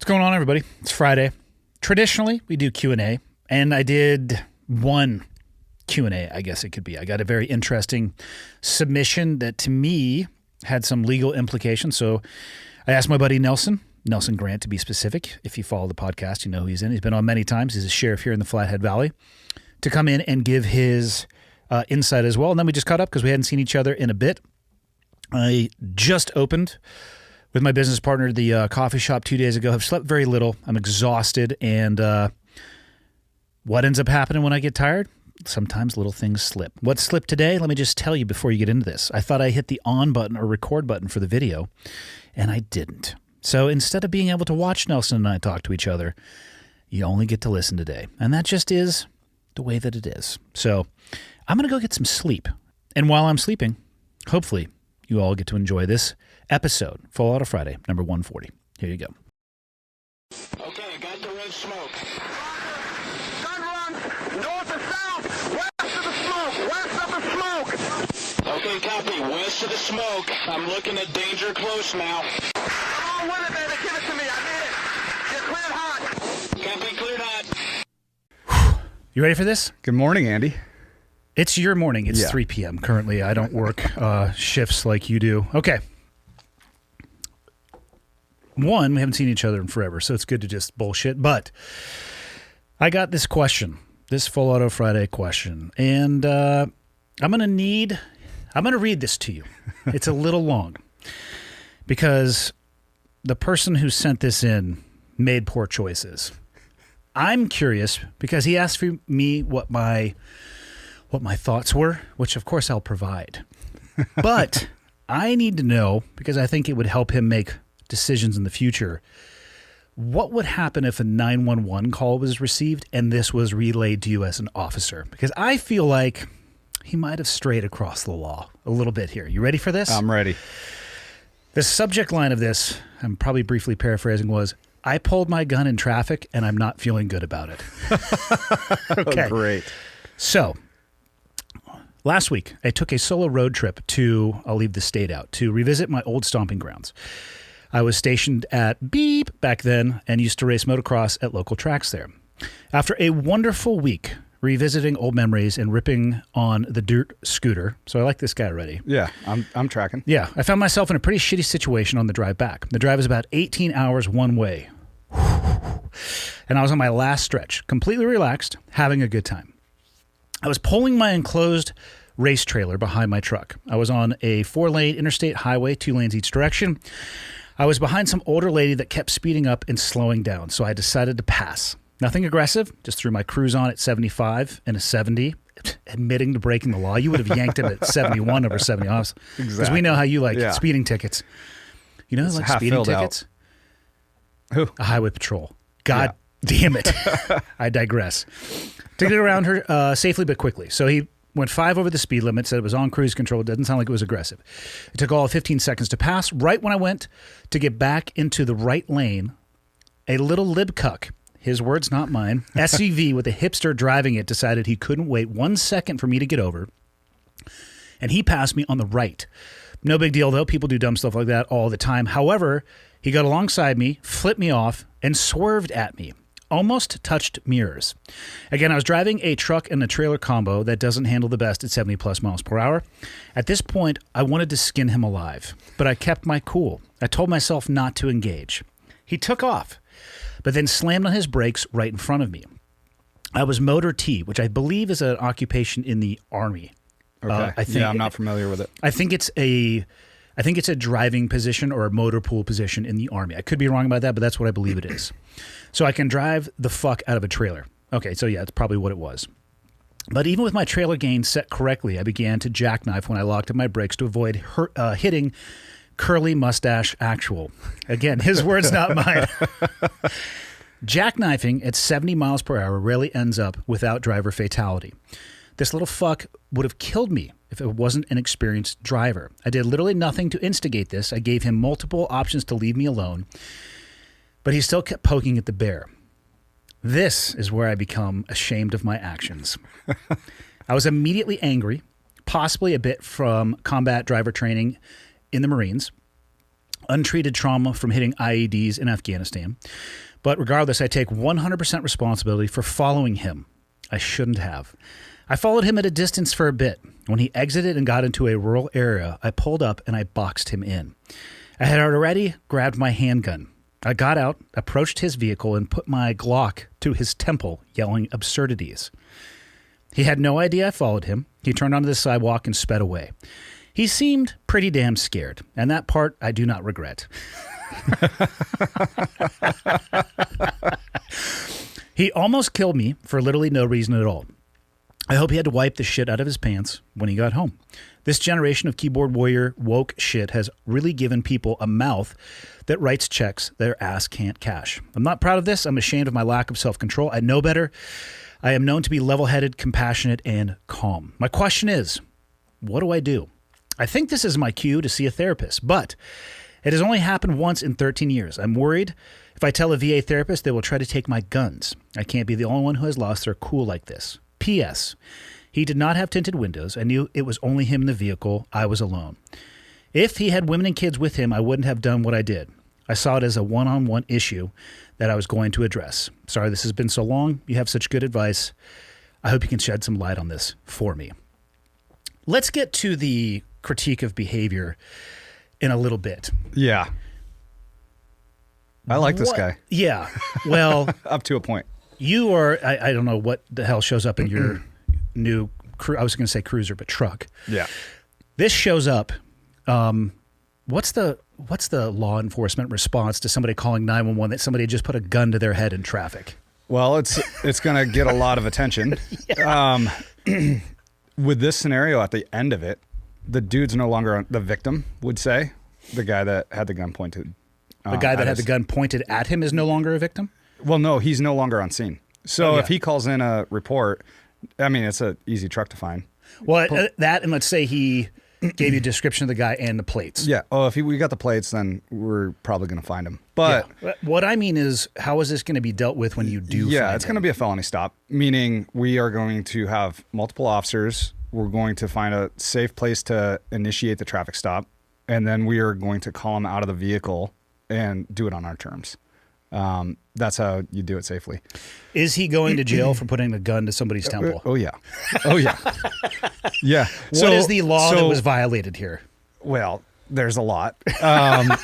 going on, everybody? It's Friday. Traditionally, we do Q&A, and I did one Q&A, I guess it could be. I got a very interesting submission that, to me, had some legal implications. So I asked my buddy Nelson Grant to be specific. If you follow the podcast, you know who he's in. He's been on many times. He's a sheriff here in the Flathead Valley, to come in and give his insight as well. And then we just caught up because we hadn't seen each other in a bit. I just opened with my business partner the coffee shop 2 days ago. I've slept very little. I'm exhausted. And what ends up happening when I get tired? Sometimes little things slip. What slipped today? Let me just tell you before you get into this. I thought I hit the on button or record button for the video, and I didn't. So instead of being able to watch Nelson and I talk to each other, you only get to listen today. And that just is the way that it is. So I'm going to go get some sleep. And while I'm sleeping, hopefully you all get to enjoy this episode, Full Auto Friday, number 140. Here you go. Okay, I got the red smoke. Gun run, north and south, west of the smoke, west of the smoke. Okay, copy, west of the smoke. I'm looking at danger close now. Come on with it, baby, give it to me, I need it. You're cleared hot. Copy, cleared hot. You ready for this? Good morning, Andy. It's your morning. It's 3 p.m. currently. I don't work shifts like you do. Okay. One, we haven't seen each other in forever, so it's good to just bullshit. But I got this question, this Full Auto Friday question, and I'm going to read this to you. It's a little long because the person who sent this in made poor choices. I'm curious because he asked for me what my thoughts were, which of course I'll provide. But I need to know, because I think it would help him make decisions in the future, what would happen if a 911 call was received and this was relayed to you as an officer? Because I feel like he might have strayed across the law a little bit here. You ready for this? I'm ready. The subject line of this, I'm probably briefly paraphrasing, was, I pulled my gun in traffic and I'm not feeling good about it. Okay. Oh, great. So last week, I took a solo road trip I'll leave the state out, to revisit my old stomping grounds. I was stationed at Beep back then and used to race motocross at local tracks there. After a wonderful week revisiting old memories and ripping on the dirt scooter, so I like this guy already. Yeah, I'm tracking. Yeah, I found myself in a pretty shitty situation on the drive back. The drive is about 18 hours one way. And I was on my last stretch, completely relaxed, having a good time. I was pulling my enclosed race trailer behind my truck. I was on a 4-lane interstate highway, 2 lanes each direction. I was behind some older lady that kept speeding up and slowing down, so I decided to pass. Nothing aggressive, just threw my cruise on at 75 and a 70, admitting to breaking the law. You would have yanked him at 71 over 70 off. Because Exactly. we know how you like speeding tickets. You know who likes speeding tickets? Who? A highway patrol. God damn it. I digress. To get around her safely but quickly. So he went 5 over the speed limit, said it was on cruise control. It doesn't sound like it was aggressive. It took all of 15 seconds to pass. Right when I went to get back into the right lane, a little libcuck, his words, not mine, SUV with a hipster driving it, decided he couldn't wait 1 second for me to get over, and he passed me on the right. No big deal, though. People do dumb stuff like that all the time. However, he got alongside me, flipped me off, and swerved at me. Almost touched mirrors. Again, I was driving a truck and a trailer combo that doesn't handle the best at 70 plus miles per hour. At this point, I wanted to skin him alive, but I kept my cool. I told myself not to engage. He took off, but then slammed on his brakes right in front of me. I was motor T, which I believe is an occupation in the Army. Okay. I'm not familiar with it. I think it's a driving position or a motor pool position in the Army. I could be wrong about that, but that's what I believe it is. So I can drive the fuck out of a trailer. Okay, so yeah, it's probably what it was. But even with my trailer gain set correctly, I began to jackknife when I locked in my brakes to avoid hitting Curly Mustache Actual. Again, his words, not mine. Jackknifing at 70 miles per hour rarely ends up without driver fatality. This little fuck would have killed me if it wasn't an experienced driver. I did literally nothing to instigate this. I gave him multiple options to leave me alone, but he still kept poking at the bear. This is where I become ashamed of my actions. I was immediately angry, possibly a bit from combat driver training in the Marines. untreated trauma from hitting IEDs in Afghanistan. But regardless, I take 100% responsibility for following him. I shouldn't have. I followed him at a distance for a bit. When he exited and got into a rural area, I pulled up and I boxed him in. I had already grabbed my handgun. I got out, approached his vehicle, and put my Glock to his temple, yelling absurdities. He had no idea I followed him. He turned onto the sidewalk and sped away. He seemed pretty damn scared, and that part I do not regret. He almost killed me for literally no reason at all. I hope he had to wipe the shit out of his pants when he got home. This generation of keyboard warrior woke shit has really given people a mouth that writes checks their ass can't cash. I'm not proud of this. I'm ashamed of my lack of self-control. I know better. I am known to be level-headed, compassionate, and calm. My question is, what do I do? I think this is my cue to see a therapist, but it has only happened once in 13 years. I'm worried if I tell a VA therapist, they will try to take my guns. I can't be the only one who has lost their cool like this. P.S. He did not have tinted windows. I knew it was only him in the vehicle. I was alone. If he had women and kids with him, I wouldn't have done what I did. I saw it as a one-on-one issue that I was going to address. Sorry this has been so long. You have such good advice. I hope you can shed some light on this for me. Let's get to the critique of behavior in a little bit. Yeah. I like this guy. Yeah. Well, up to a point. You are, I don't know what the hell shows up in your new, I was going to say cruiser, but truck. Yeah. This shows up. What's the law enforcement response to somebody calling 911 that somebody just put a gun to their head in traffic? Well, it's going to get a lot of attention. Yeah. With this scenario at the end of it, the dude's no longer the victim, would say. The guy that had the gun pointed. The guy that had the gun pointed at him is no longer a victim? Well, no, he's no longer on scene. So if he calls in a report, I mean, it's an easy truck to find. Well, that, and let's say he gave you a description of the guy and the plates. Yeah. Oh, if we got the plates, then we're probably going to find him. But what I mean is, how is this going to be dealt with when you do find it's going to be a felony stop, meaning we are going to have multiple officers. We're going to find a safe place to initiate the traffic stop, and then we are going to call him out of the vehicle and do it on our terms. That's how you do it safely. Is he going to jail for putting a gun to somebody's temple? Oh yeah. Oh yeah. Yeah. What is the law that was violated here? Well, there's a lot. But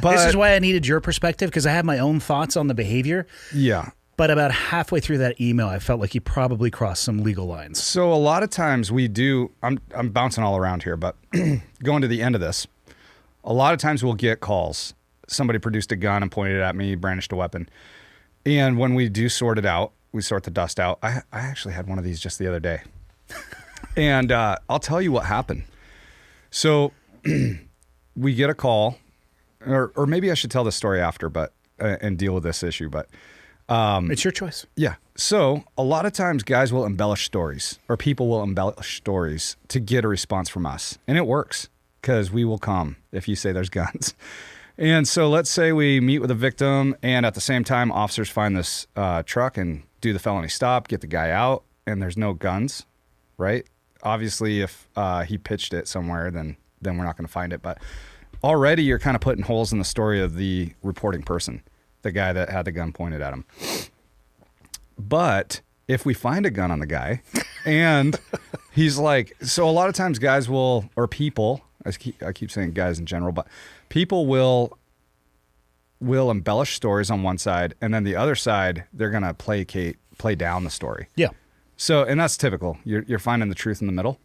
this is why I needed your perspective, because I have my own thoughts on the behavior. Yeah. But about halfway through that email, I felt like he probably crossed some legal lines. So a lot of times we do, I'm bouncing all around here, but going to the end of this, a lot of times we'll get calls. Somebody produced a gun and pointed it at me, brandished a weapon. And when we do sort it out, we sort the dust out. I actually had one of these just the other day. And I'll tell you what happened. So we get a call, or maybe I should tell this story after, but and deal with this issue. But it's your choice. Yeah. So a lot of times guys will embellish stories, or people will embellish stories to get a response from us. And it works, because we will come if you say there's guns. And so let's say we meet with a victim, and at the same time, officers find this truck and do the felony stop, get the guy out, and there's no guns, right? Obviously, if he pitched it somewhere, then we're not going to find it. But already you're kind of putting holes in the story of the reporting person, the guy that had the gun pointed at him. But if we find a gun on the guy, and he's like, so a lot of times guys will, or people, I keep saying guys in general, but people will embellish stories on one side, and then the other side, they're going to play down the story. Yeah. So, and that's typical. You're finding the truth in the middle,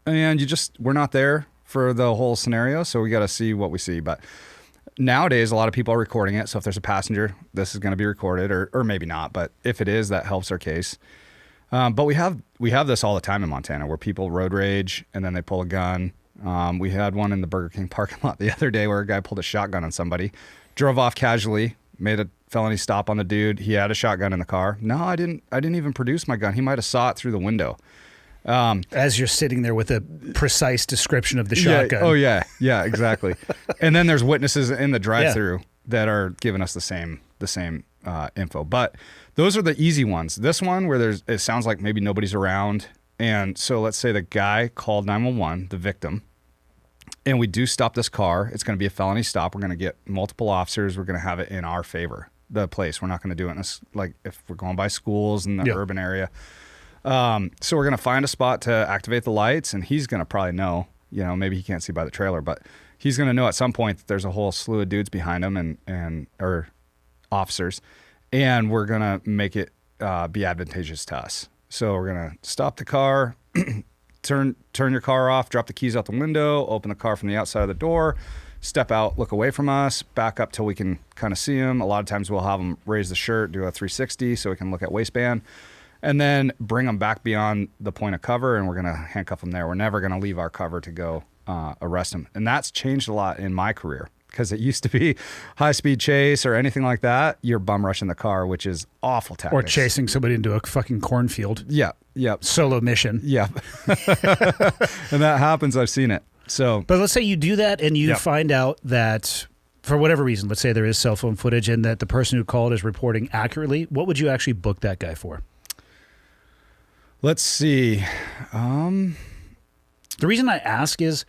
and we're not there for the whole scenario, so we got to see what we see. But nowadays, a lot of people are recording it. So if there's a passenger, this is going to be recorded, or maybe not. But if it is, that helps our case. But we have this all the time in Montana, where people road rage and then they pull a gun. We had one in the Burger King parking lot the other day where a guy pulled a shotgun on somebody, drove off casually, made a felony stop on the dude. He had a shotgun in the car. No, I didn't even produce my gun. He might have saw it through the window. As you're sitting there with a precise description of the shotgun. Oh yeah, exactly. And then there's witnesses in the drive-through that are giving us the same info. But those are the easy ones. This one where it sounds like maybe nobody's around. And so let's say the guy called 911, the victim, and we do stop this car, it's going to be a felony stop. We're going to get multiple officers. We're going to have it in our favor, the place. We're not going to do it in this, like if we're going by schools in the urban area. So we're going to find a spot to activate the lights, and he's going to probably know, you know, maybe he can't see by the trailer, but he's going to know at some point that there's a whole slew of dudes behind him or officers, and we're going to make it be advantageous to us. So we're going to stop the car, turn your car off, drop the keys out the window, open the car from the outside of the door, step out, look away from us, back up till we can kind of see him. A lot of times we'll have him raise the shirt, do a 360 so we can look at waistband, and then bring him back beyond the point of cover, and we're going to handcuff him there. We're never going to leave our cover to go arrest him. And that's changed a lot in my career, because it used to be high-speed chase or anything like that. You're bum rushing the car, which is awful tactics. Or chasing somebody into a fucking cornfield. Yeah. Solo mission. Yeah. And that happens. I've seen it. So, but let's say you do that and you find out that for whatever reason, let's say there is cell phone footage and that the person who called is reporting accurately. What would you actually book that guy for? Let's see. The reason I ask is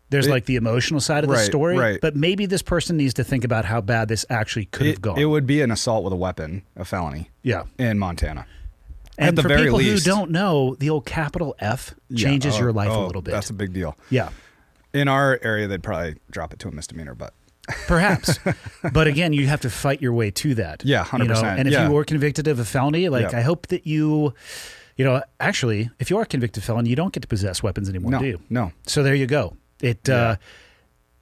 there's like the emotional side of the story, but maybe this person needs to think about how bad this actually could have gone. It would be an assault with a weapon, a felony. Yeah. In Montana. And at the for very people least, who don't know, the old capital F changes your life a little bit. That's a big deal. Yeah. In our area, they'd probably drop it to a misdemeanor, but perhaps. But again, you have to fight your way to that. Yeah, 100%. You know? And if you were convicted of a felony, like I hope that you know, actually, if you are a convicted felon, you don't get to possess weapons anymore, do you? No. So there you go. You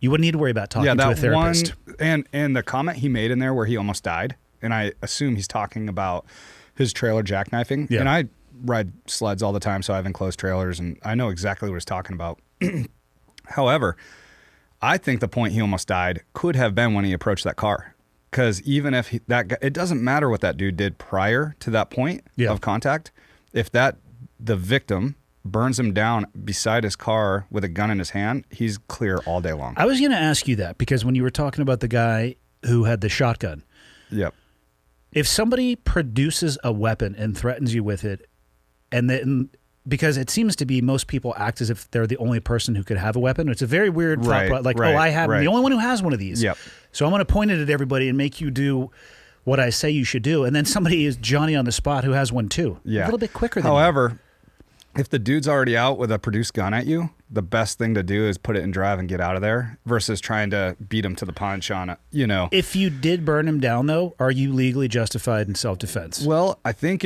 wouldn't need to worry about talking to a therapist. And the comment he made in there where he almost died, and I assume he's talking about his trailer jackknifing. Yeah. And I ride sleds all the time, so I have enclosed trailers, and I know exactly what he's talking about. However, I think the point he almost died could have been when he approached that car. Because even if that guy, it doesn't matter what that dude did prior to that point of contact. If the victim burns him down beside his car with a gun in his hand, he's clear all day long. I was going to ask you that because when you were talking about the guy who had the shotgun. Yep. If somebody produces a weapon and threatens you with it, and then because it seems to be most people act as if they're the only person who could have a weapon. It's a very weird thought, like, oh, I have I'm the only one who has one of these. Yep. So I'm going to point it at everybody and make you do what I say you should do. And then somebody is Johnny on the spot who has one too. Yeah. A little bit quicker than However, if the dude's already out with a produced gun at you, the best thing to do is put it in drive and get out of there versus trying to beat him to the punch on it, you know. If you did burn him down, though, are you legally justified in self-defense? Well, I think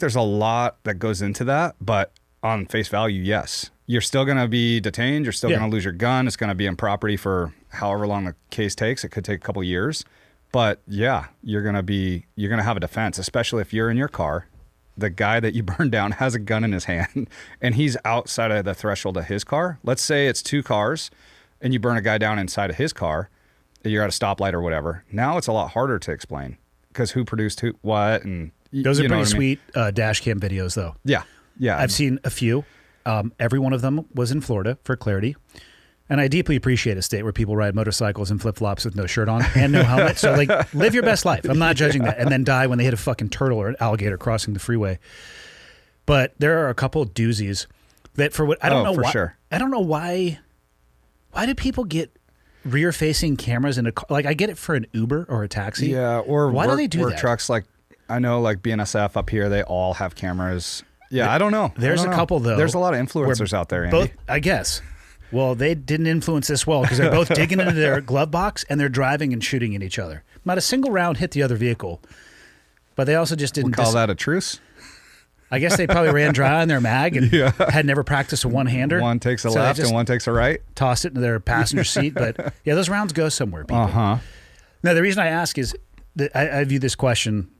there's a lot that goes into that, but on face value, yes. You're still going to be detained. You're still going to lose your gun. It's going to be in property for however long the case takes. It could take a couple of years. But yeah, you're going to have a defense, especially if you're in your car. The guy that you burned down has a gun in his hand and he's outside of the threshold of his car. Let's say it's two cars and you burn a guy down inside of his car. You're at a stoplight or whatever. Now it's a lot harder to explain because who produced what. And those are pretty sweet dash cam videos, though. Yeah. Yeah. I've seen a few. Every one of them was in Florida, for clarity. And I deeply appreciate a state where people ride motorcycles and flip-flops with no shirt on and no helmet. So, like, live your best life. I'm not judging that. And then die when they hit a fucking turtle or an alligator crossing the freeway. But there are a couple of doozies that for what I don't know why. Sure. I don't know why. Why do people get rear-facing cameras in a car? Like, I get it for an Uber or a taxi. Yeah. Or why do they do that? Trucks, like I know, like BNSF up here, they all have cameras. Yeah, I don't know. There's a couple though. There's a lot of influencers out there, Andy. Both, I guess. Well, they didn't influence this well because they're both digging into their glove box and they're driving and shooting at each other. Not a single round hit the other vehicle, but they also just didn't. We'll call that a truce. I guess they probably ran dry on their mag and had never practiced a one-hander. One takes a left and one takes a right. Tossed it into their passenger seat, but yeah, those rounds go somewhere. People. Now, the reason I ask is that I view this question.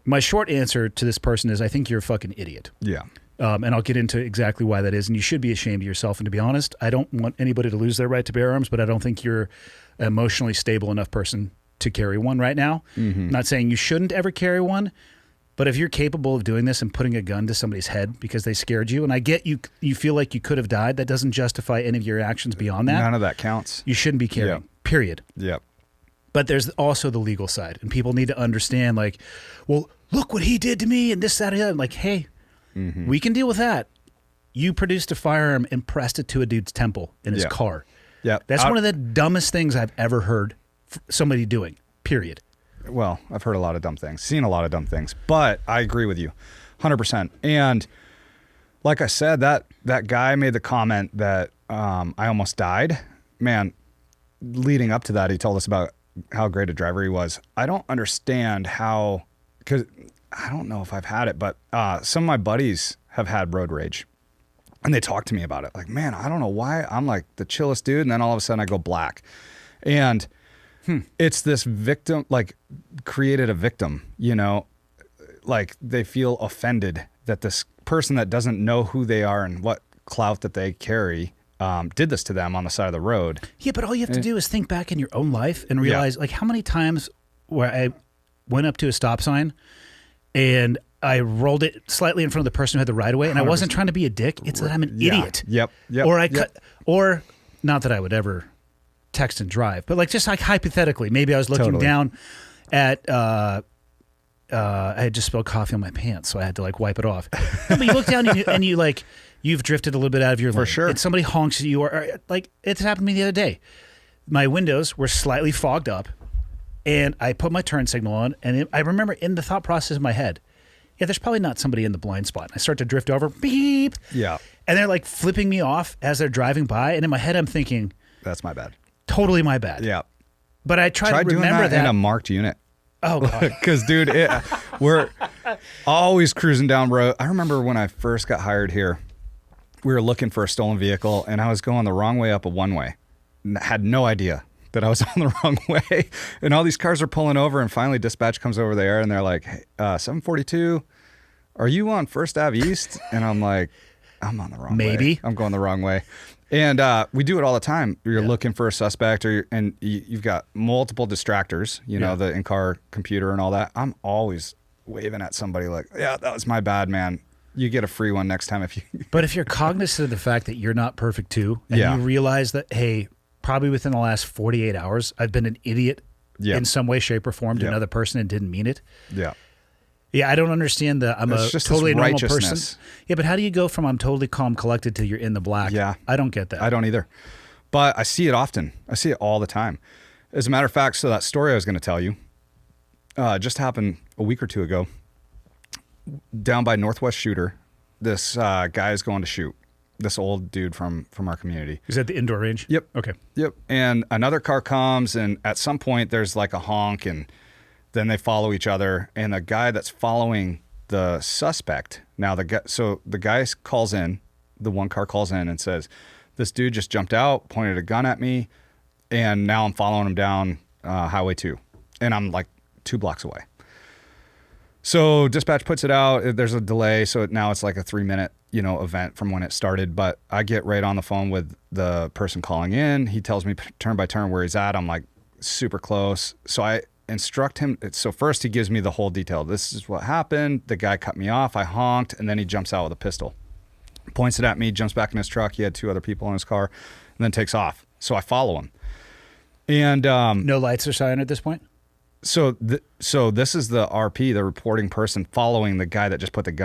My short answer to this person is I think you're a fucking idiot. Yeah. And I'll get into exactly why that is. And you should be ashamed of yourself. And to be honest, I don't want anybody to lose their right to bear arms, but I don't think you're an emotionally stable enough person to carry one right now. I'm not saying you shouldn't ever carry one, but if you're capable of doing this and putting a gun to somebody's head because they scared you, and I get you feel like you could have died, that doesn't justify any of your actions beyond that. None of that counts. You shouldn't be carrying, period. Yep. But there's also the legal side, and people need to understand, like, well, look what he did to me and this, that, and the other. I'm like, hey, we can deal with that. You produced a firearm and pressed it to a dude's temple in his car. Yeah. That's one of the dumbest things I've ever heard somebody doing, period. Well, I've heard a lot of dumb things, seen a lot of dumb things, but I agree with you 100%. And like I said, that guy made the comment that I almost died. Man, leading up to that, he told us about how great a driver he was. I don't understand how, because I don't know if I've had it, but some of my buddies have had road rage. And they talk to me about it. Like, man, I don't know why I'm like the chillest dude. And then all of a sudden I go black. And it's this victim, like created a victim, you know, like they feel offended that this person that doesn't know who they are and what clout that they carry did this to them on the side of the road. Yeah, but all you have to do is think back in your own life and realize like how many times where I went up to a stop sign and I rolled it slightly in front of the person who had the right of way, and I wasn't trying to be a dick. It's that I'm an idiot. Yep. Or or not that I would ever text and drive, but like just like hypothetically, maybe I was looking down at I had just spilled coffee on my pants, so I had to like wipe it off. No, but you look down and you like you've drifted a little bit out of your lane. For sure. And somebody honks at you, or like it's happened to me the other day. My windows were slightly fogged up, and I put my turn signal on, and I remember in the thought process of my head, yeah, there's probably not somebody in the blind spot. I start to drift over, beep. Yeah. And they're like flipping me off as they're driving by. And in my head, I'm thinking, that's my bad. Totally my bad. Yeah. But I try to doing remember that in a marked unit. Oh, God. Because, dude, we're always cruising down road. I remember when I first got hired here, we were looking for a stolen vehicle, and I was going the wrong way up a one-way. Had no idea that I was on the wrong way. And all these cars are pulling over, and finally dispatch comes over there, and they're like, hey, 742, are you on First Ave East? And I'm like, I'm on the wrong way. Maybe. I'm going the wrong way. And we do it all the time. You're looking for a suspect, and you've got multiple distractors, you know, the in-car computer and all that. I'm always waving at somebody like, yeah, that was my bad, man. You get a free one next time if you... But if you're cognizant of the fact that you're not perfect too, and you realize that, hey, probably within the last 48 hours, I've been an idiot in some way, shape, or form to another person and didn't mean it. Yeah. Yeah, I don't understand I'm it's a just totally this normal righteousness. person. Yeah, but how do you go from I'm totally calm, collected to you're in the black? Yeah. I don't get that. I don't either. But I see it often. I see it all the time. As a matter of fact, so that story I was going to tell you just happened a week or two ago. Down by Northwest Shooter, this guy is going to shoot. This old dude from our community. Is that the indoor range? Yep. Okay. Yep. And another car comes, and at some point there's like a honk, and then they follow each other. And the guy that's following the suspect, now the guy calls in, the one car calls in and says, this dude just jumped out, pointed a gun at me, and now I'm following him down Highway 2. And I'm like 2 blocks away. So dispatch puts it out. There's a delay, so now it's like a 3-minute, event from when it started. But I get right on the phone with the person calling in. He tells me turn by turn where he's at. I'm like super close. So I instruct him. So first he gives me the whole detail. This is what happened. The guy cut me off. I honked, and then he jumps out with a pistol, points it at me, jumps back in his truck. He had 2 other people in his car, and then takes off. So I follow him. And no lights or siren at this point? So this is the RP, the reporting person, following the guy that just pointed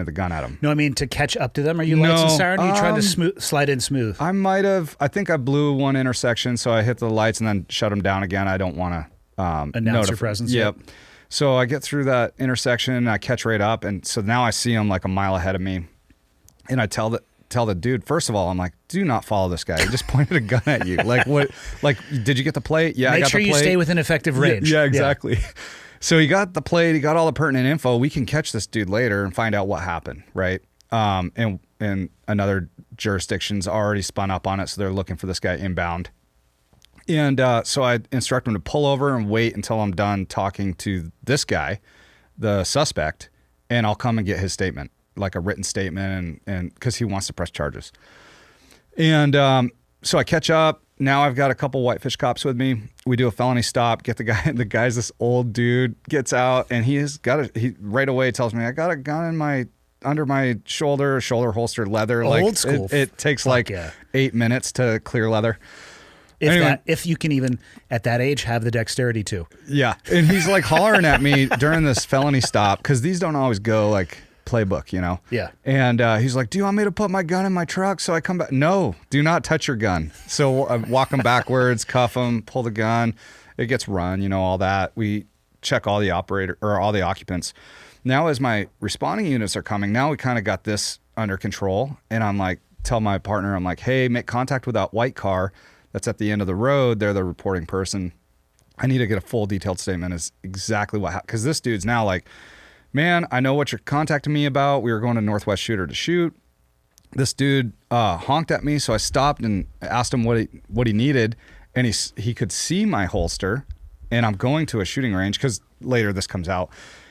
the gun at him. No, I mean to catch up to them. Are you lights and siren? Or are you trying to slide in smooth? I might have. I think I blew one intersection, so I hit the lights and then shut them down again. I don't want to announce your presence. Yep. So I get through that intersection, I catch right up, and so now I see him like a mile ahead of me, and I tell the dude, first of all, I'm like, do not follow this guy. He just pointed a gun at you. Like what? Like, did you get the plate? Yeah, I got the plate. Make sure you stay within effective range. Yeah, exactly. Yeah. So he got the plate. He got all the pertinent info. We can catch this dude later and find out what happened, right? And another jurisdiction's already spun up on it, so they're looking for this guy inbound. And so I instruct him to pull over and wait until I'm done talking to this guy, the suspect, and I'll come and get his statement, like a written statement, and because he wants to press charges. And so I catch up. Now I've got a couple Whitefish cops with me. We do a felony stop, get the guy. The guy's this old dude, gets out, and he right away tells me, I got a gun under my shoulder holstered leather. Old school. It takes 8 minutes to clear leather. If you can even at that age have the dexterity to. Yeah. And he's like hollering at me during this felony stop, because these don't always go like playbook, you know? Yeah. And he's like, do you want me to put my gun in my truck so I come back? No, do not touch your gun. So I walk him backwards, cuff him, pull the gun. It gets run, you know, all that. We check all the all the occupants. Now, as my responding units are coming, now we kind of got this under control. And I'm like, tell my partner, I'm like, hey, make contact with that white car that's at the end of the road. They're the reporting person. I need to get a full detailed statement is exactly what happened. Because this dude's now like, man, I know what you're contacting me about. We were going to Northwest Shooter to shoot. This dude honked at me, so I stopped and asked him what he needed. And he could see my holster. And I'm going to a shooting range because later this comes out.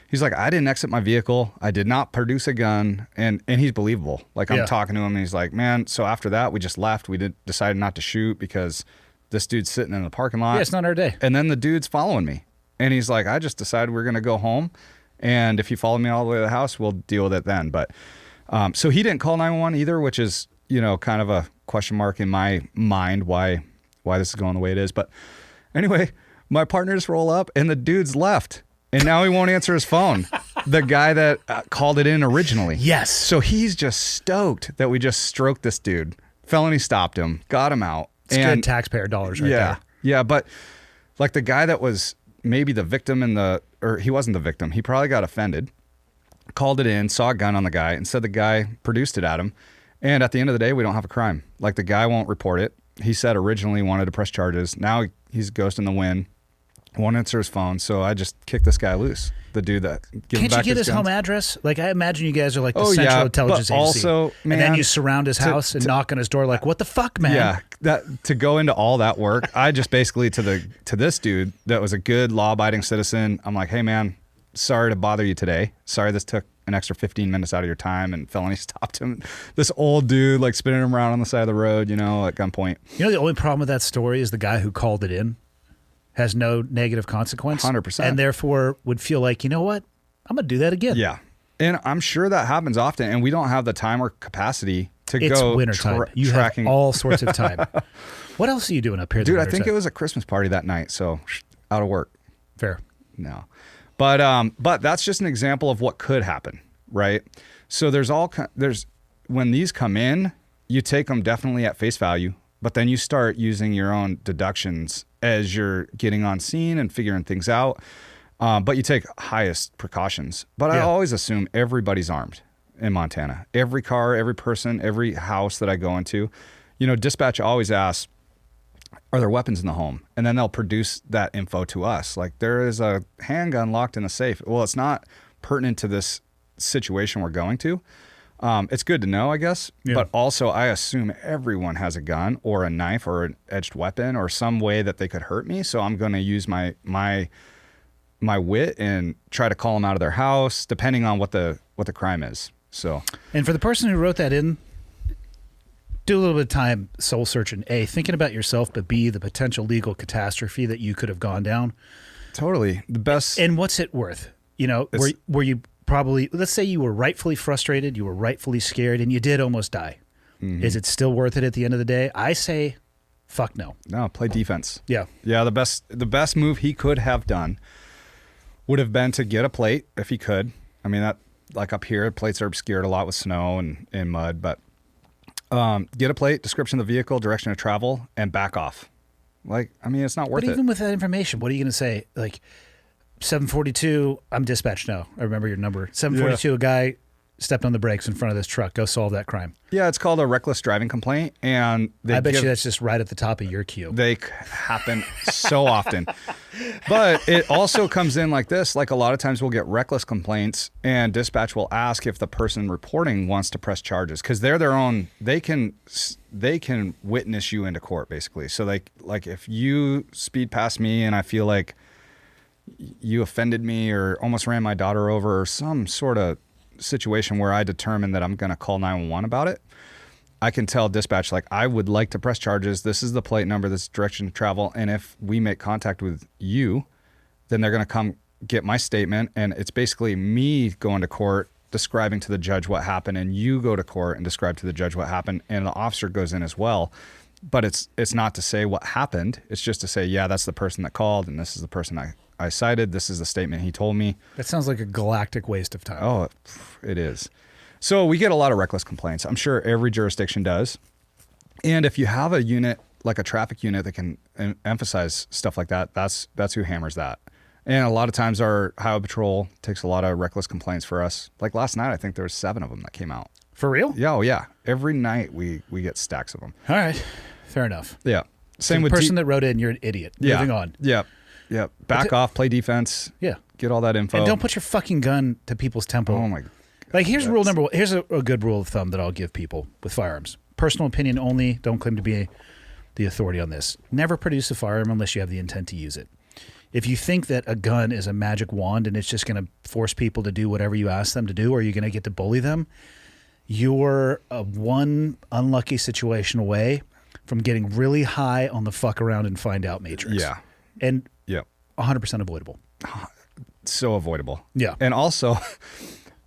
He's like, I didn't exit my vehicle. I did not produce a gun. And he's believable. Like, I'm talking to him, and he's like, man, so after that, we just left. We decided not to shoot because this dude's sitting in the parking lot. Yeah, it's not our day. And then the dude's following me. And he's like, I just decided we're going to go home. And if you follow me all the way to the house, we'll deal with it then. But so he didn't call 911 either, which is, you know, kind of a question mark in my mind why this is going the way it is. But anyway, my partners roll up, and the dude's left. And now he won't answer his phone. The guy that called it in originally. Yes. So he's just stoked that we just stroked this dude. Felony stopped him, got him out. It's good taxpayer dollars right there. Yeah, but like the guy that was maybe the victim or he wasn't the victim. He probably got offended, called it in, saw a gun on the guy, and said the guy produced it at him. And at the end of the day, we don't have a crime. Like, the guy won't report it. He said originally he wanted to press charges. Now he's ghosting the wind. Won't answer his phone, so I just kicked this guy loose. The dude that can't you get his home address? Like, I imagine you guys are like the Central yeah, Intelligence but Agency. also, man, and then you surround his house and knock on his door like, what the fuck, man? Yeah, that to go into all that work, I just basically to this dude that was a good law-abiding citizen. I'm like, hey man, sorry to bother you today. Sorry this took an extra 15 minutes out of your time, and felony stopped him. This old dude like spinning him around on the side of the road, you know, at gunpoint. You know, the only problem with that story is the guy who called it in has no negative consequence. 100%. And therefore would feel like, you know what? I'm going to do that again. Yeah. And I'm sure that happens often, and we don't have the time or capacity to it's go wintertime. You tracking. have all sorts of time. What else are you doing up here? Dude, I think it was a Christmas party that night, so out of work. Fair. No. But that's just an example of what could happen, right? So there's when these come in, you take them definitely at face value, but then you start using your own deductions as you're getting on scene and figuring things out. But you take highest precautions. But I always assume everybody's armed in Montana. Every car, every person, every house that I go into, you know, dispatch always asks, are there weapons in the home? And then they'll produce that info to us. Like, there is a handgun locked in a safe. Well, it's not pertinent to this situation we're going to. It's good to know, I guess. Yeah. But also, I assume everyone has a gun or a knife or an edged weapon or some way that they could hurt me. So I'm going to use my wit and try to call them out of their house, depending on what the crime is. So, and for the person who wrote that in, do a little bit of time soul searching. A, thinking about yourself, but B, the potential legal catastrophe that you could have gone down. Totally, the best. And what's it worth? You know, were you probably, let's say you were rightfully frustrated, you were rightfully scared, and you did almost die. Mm-hmm. Is it still worth it at the end of the day? I say, fuck no. No, play defense. Yeah. Yeah, the best move he could have done would have been to get a plate if he could. I mean, that, like up here, plates are obscured a lot with snow and mud, but get a plate, description of the vehicle, direction of travel, and back off. Like, I mean, it's not worth it. But even with that information, what are you going to say? Like, 742, I'm dispatched now. I remember your number. 742, a guy stepped on the brakes in front of this truck. Go solve that crime. Yeah, it's called a reckless driving complaint, and I bet you that's just right at the top of your queue. They happen so often. But it also comes in like this. Like, a lot of times we'll get reckless complaints, and dispatch will ask if the person reporting wants to press charges, because they're their own. They can witness you into court, basically. So like if you speed past me and I feel like you offended me or almost ran my daughter over or some sort of situation where I determine that I'm going to call 911 about it, I can tell dispatch, like, I would like to press charges. This is the plate number, this direction of travel. And if we make contact with you, then they're going to come get my statement. And it's basically me going to court, describing to the judge what happened, and you go to court and describe to the judge what happened. And the officer goes in as well. But it's not to say what happened. It's just to say, yeah, that's the person that called, and this is the person I cited. This is the statement he told me. That sounds like a galactic waste of time. Oh, it is. So we get a lot of reckless complaints. I'm sure every jurisdiction does. And if you have a unit, like a traffic unit that can emphasize stuff like that, that's who hammers that. And a lot of times our highway patrol takes a lot of reckless complaints for us. Like last night, I think there was 7 of them that came out. For real? Yeah, oh yeah. Every night we get stacks of them. All right. Fair enough. Yeah. Same the with person that wrote in, you're an idiot. Yeah. Moving on. Yeah. Yeah. Back off, play defense. Yeah. Get all that info. And don't put your fucking gun to people's temple. Oh my. Like here's rule number 1. Here's a good rule of thumb that I'll give people with firearms. Personal opinion only. Don't claim to be the authority on this. Never produce a firearm unless you have the intent to use it. If you think that a gun is a magic wand and it's just going to force people to do whatever you ask them to do, or you're going to get to bully them, you're one unlucky situation away from getting really high on the fuck around and find out matrix. Yeah. And Yeah. 100% avoidable. So avoidable. Yeah. And also,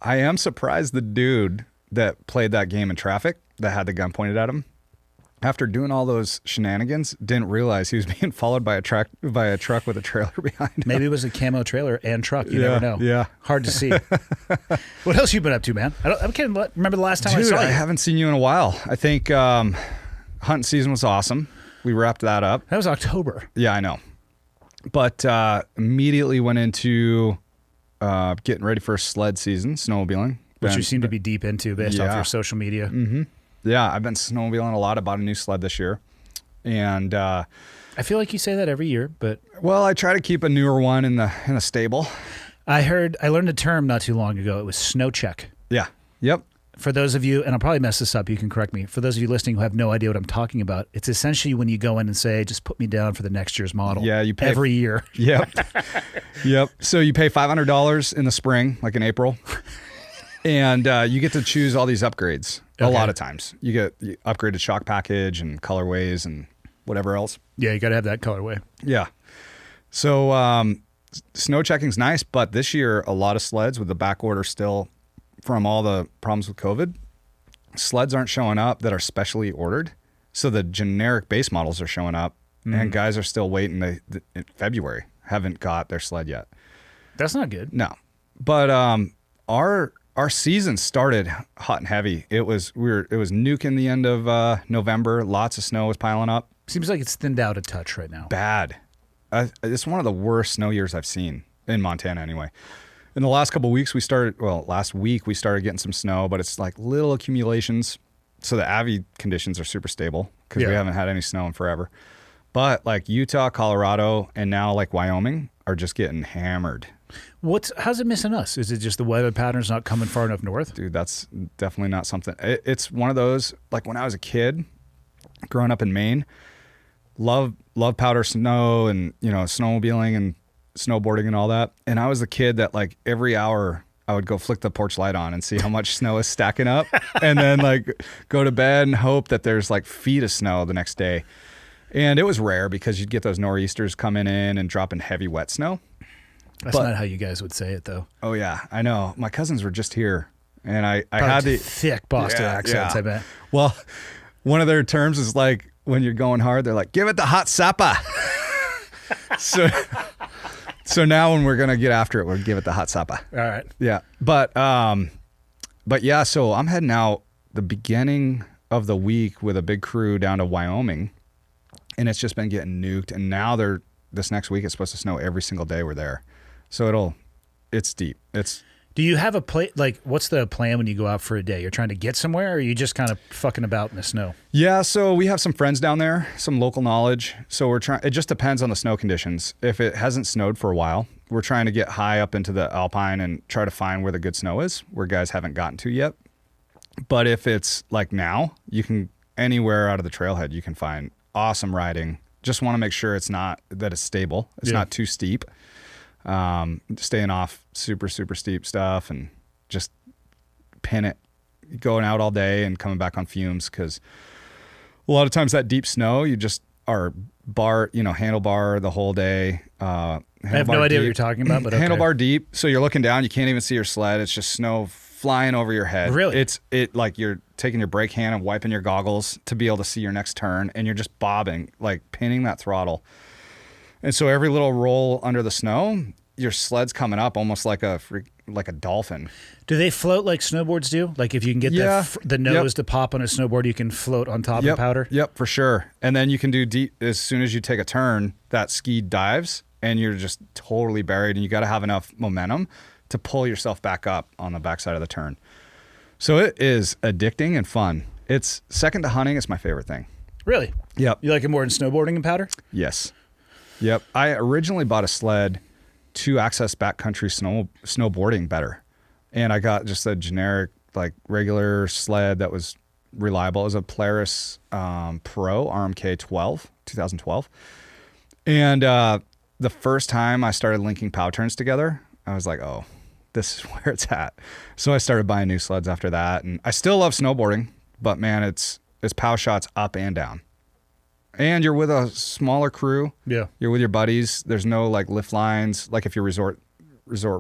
I am surprised the dude that played that game in traffic that had the gun pointed at him, after doing all those shenanigans, didn't realize he was being followed by a truck with a trailer behind him. Maybe it was a camo trailer and truck. You never know. Yeah. Hard to see. What else you been up to, man? I can't remember the last time I Dude, saw you. I haven't seen you in a while. I think hunting season was awesome. We wrapped that up. That was October. Yeah, I know. But immediately went into getting ready for sled season, snowmobiling. Which you seem to be deep into based off Yeah. your social media. Mm-hmm. Yeah, I've been snowmobiling a lot. I bought a new sled this year. And I feel like you say that every year, but well, I try to keep a newer one in the stable. I learned a term not too long ago. It was snow check. Yeah. Yep. For those of you, and I'll probably mess this up, you can correct me. For those of you listening who have no idea what I'm talking about, it's essentially when you go in and say, just put me down for the next year's model. Yeah, you pay every year. Yep. Yep. So you pay $500 in the spring, like in April, and you get to choose all these upgrades. A Okay. lot of times you get the upgraded shock package and colorways and whatever else. Yeah, you got to have that colorway. Yeah. So snow checking's nice, but this year a lot of sleds with the back order still from all the problems with COVID, sleds aren't showing up that are specially ordered. So the generic base models are showing up, and guys are still waiting. In February haven't got their sled yet. That's not good. No, but our season started hot and heavy. It was nuking the end of November. Lots of snow was piling up. Seems like it's thinned out a touch right now. Bad. It's one of the worst snow years I've seen in Montana anyway. In the last couple of weeks, last week we started getting some snow, but it's like little accumulations. So the AVI conditions are super stable because we haven't had any snow in forever. But like Utah, Colorado, and now like Wyoming are just getting hammered. How's it missing us? Is it just the weather pattern's not coming far enough north? Dude, that's definitely not something. It's one of those, like when I was a kid growing up in Maine, love powder snow and, snowmobiling and snowboarding and all that. And I was the kid that like every hour I would go flick the porch light on and see how much snow is stacking up and then like go to bed and hope that there's like feet of snow the next day. And it was rare because you'd get those nor'easters coming in and dropping heavy wet snow. That's not how you guys would say it, though. Oh yeah, I know. My cousins were just here and I Probably had the thick Boston accents, I bet. Well, one of their terms is like when you're going hard, they're like, give it the hot supper. So now when we're going to get after it, we'll give it the hot supper. All right. Yeah. But yeah, so I'm heading out the beginning of the week with a big crew down to Wyoming, and it's just been getting nuked. And now this next week it's supposed to snow every single day we're there. So it's deep. Do you have what's the plan when you go out for a day? You're trying to get somewhere, or are you just kind of fucking about in the snow? Yeah, so we have some friends down there, some local knowledge. So we're trying, it just depends on the snow conditions. If it hasn't snowed for a while, we're trying to get high up into the alpine and try to find where the good snow is, where guys haven't gotten to yet. But if it's like now, you can, anywhere out of the trailhead, you can find awesome riding. Just want to make sure it's stable. It's not too steep. Staying off super, super steep stuff and just pin it, going out all day and coming back on fumes. Cause a lot of times that deep snow, you just are handlebar the whole day. I have no idea what you're talking about, but okay. Handlebar deep. So you're looking down, you can't even see your sled. It's just snow flying over your head. Really? It's like you're taking your brake hand and wiping your goggles to be able to see your next turn. And you're just bobbing, like pinning that throttle. And so every little roll under the snow, your sled's coming up almost like a dolphin. Do they float like snowboards do? Like if you can get the nose to pop on a snowboard, you can float on top of powder? Yep, for sure. And then you can do deep, as soon as you take a turn, that ski dives and you're just totally buried, and you got to have enough momentum to pull yourself back up on the backside of the turn. So it is addicting and fun. It's second to hunting. It's my favorite thing. Really? Yep. You like it more than snowboarding and powder? Yes. Yep. I originally bought a sled to access backcountry snowboarding better. And I got just a generic, like regular sled that was reliable. It was a Polaris Pro RMK 2012. And the first time I started linking pow turns together, I was like, oh, this is where it's at. So I started buying new sleds after that. And I still love snowboarding, but man, it's pow shots up and down. And you're with a smaller crew. Yeah. You're with your buddies. There's no like lift lines, like if you're resort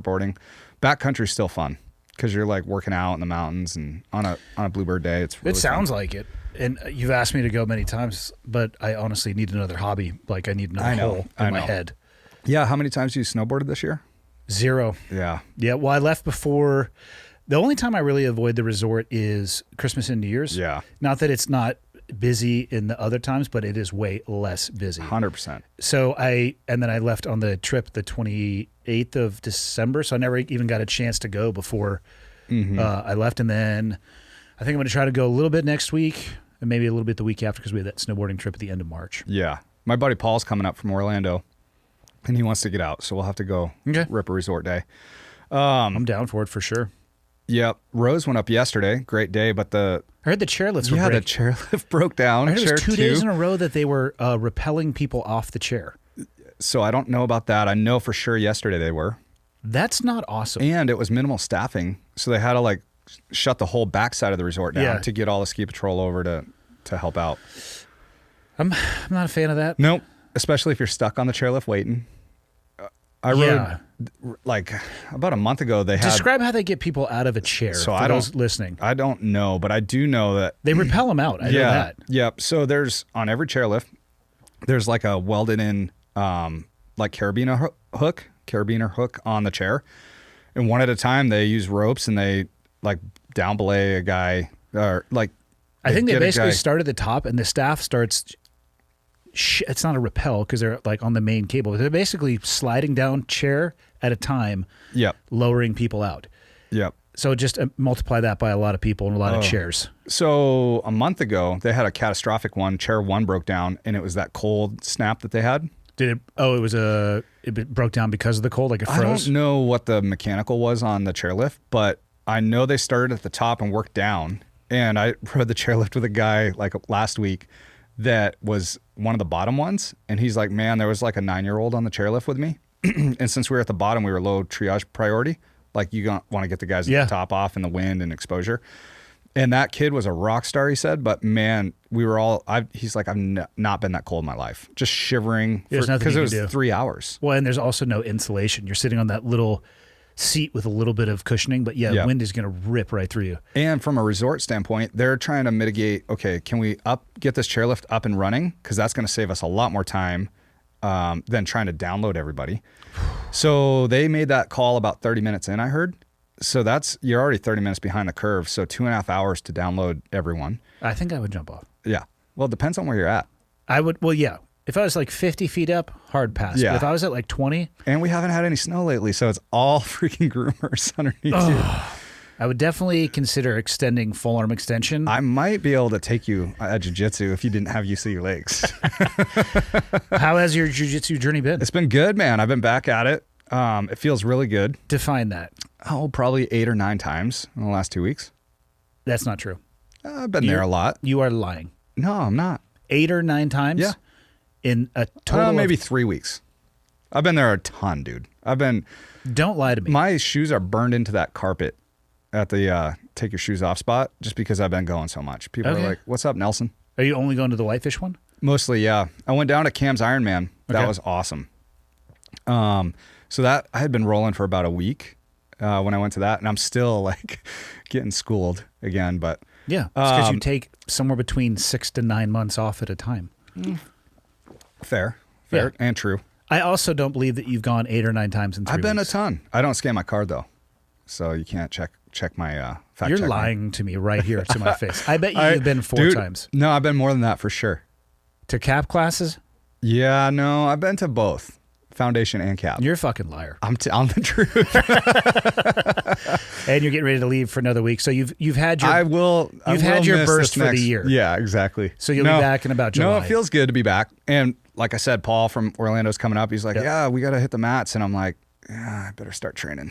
boarding. Backcountry's still fun because you're like working out in the mountains, and on a bluebird day, it's really sounds fun. like it. And you've asked me to go many times, but I honestly need another hobby. Like I need another hole in my head. Yeah. How many times have you snowboarded this year? 0. Yeah. Yeah. Well, I left before. The only time I really avoid the resort is Christmas and New Year's. Yeah. Not that it's not busy in the other times, but it is way less busy. 100%. So then I left on the trip the 28th of December. So I never even got a chance to go before I left. And then I think I'm going to try to go a little bit next week and maybe a little bit the week after, because we had that snowboarding trip at the end of March. Yeah. My buddy Paul's coming up from Orlando and he wants to get out. So we'll have to go rip a resort day. I'm down for it for sure. Yep. Rose went up yesterday. Great day, but I heard the chairlifts were the chairlift broke down. I heard it was 2 days in a row that they were rappelling people off the chair. So I don't know about that. I know for sure yesterday they were. That's not awesome. And it was minimal staffing. So they had to like shut the whole backside of the resort down to get all the ski patrol over to help out. I'm not a fan of that. Nope. Especially if you're stuck on the chairlift waiting. I rode like about a month ago. Describe how they get people out of a chair. So for those listening. I don't know, but I do know that they rappel them out. I know that. Yep. So there's on every chairlift, there's like a welded in like carabiner hook on the chair, and one at a time they use ropes and they like down belay a guy or like. I think they basically start at the top and the staff starts. It's not a rappel because they're like on the main cable. They're basically sliding down chair at a time, lowering people out. Yep. So just multiply that by a lot of people and a lot of chairs. So a month ago, they had a catastrophic one. Chair 1 broke down, and it was that cold snap that they had. Did it? Oh, it broke down because of the cold, like it froze? I don't know what the mechanical was on the chairlift, but I know they started at the top and worked down. And I rode the chairlift with a guy like last week that was one of the bottom ones. And he's like, man, there was like a 9-year-old on the chairlift with me. And since we were at the bottom, we were low triage priority. Like you want to get the guys at the top off in the wind and exposure. And that kid was a rock star, he said. But man, we were all, he's like, I've not been that cold in my life. Just shivering because it was 3 hours. Well, and there's also no insulation. You're sitting on that little seat with a little bit of cushioning, but wind is going to rip right through you. And from a resort standpoint, they're trying to mitigate, okay, can we get this chairlift up and running? Because that's going to save us a lot more time than trying to download everybody. So they made that call about 30 minutes in, I heard. So you're already 30 minutes behind the curve. So 2.5 hours to download everyone. I think I would jump off. Yeah. Well, it depends on where you're at. I would, if I was like 50 feet up, hard pass. Yeah. But if I was at like 20. And we haven't had any snow lately, so it's all freaking groomers underneath you. I would definitely consider extending full arm extension. I might be able to take you at jiu-jitsu if you didn't have use of your legs. How has your jiu-jitsu journey been? It's been good, man. I've been back at it. It feels really good. Define that. Oh, probably 8 or 9 times in the last 2 weeks. That's not true. I've been there a lot. You are lying. No, I'm not. 8 or 9 times? Yeah. In a total maybe 3 weeks. I've been there a ton, dude. Don't lie to me. My shoes are burned into that carpet at the take your shoes off spot just because I've been going so much. People are like, what's up, Nelson? Are you only going to the Whitefish one? Mostly, yeah. I went down to Cam's Ironman. That was awesome. So that I had been rolling for about a week when I went to that, and I'm still like getting schooled again. But yeah, because you take somewhere between 6 to 9 months off at a time. Fair, and true. I also don't believe that you've gone 8 or 9 times in 3 I've been weeks. a ton. I don't scan my card though, so you can't check my fact. You're check me. lying to me right here to my face. I bet you've been 4 Dude, times. No, I've been more than that for sure. To cap classes? Yeah, no, I've been to both foundation and cap. You're a fucking liar. I'm the truth. And you're getting ready to leave for another week. So you've had your I will. You've had your burst for the year. Yeah, exactly. So you'll be back in about July. No, it feels good to be back. And like I said, Paul from Orlando's coming up. He's like, yeah, we got to hit the mats. And I'm like, yeah, I better start training.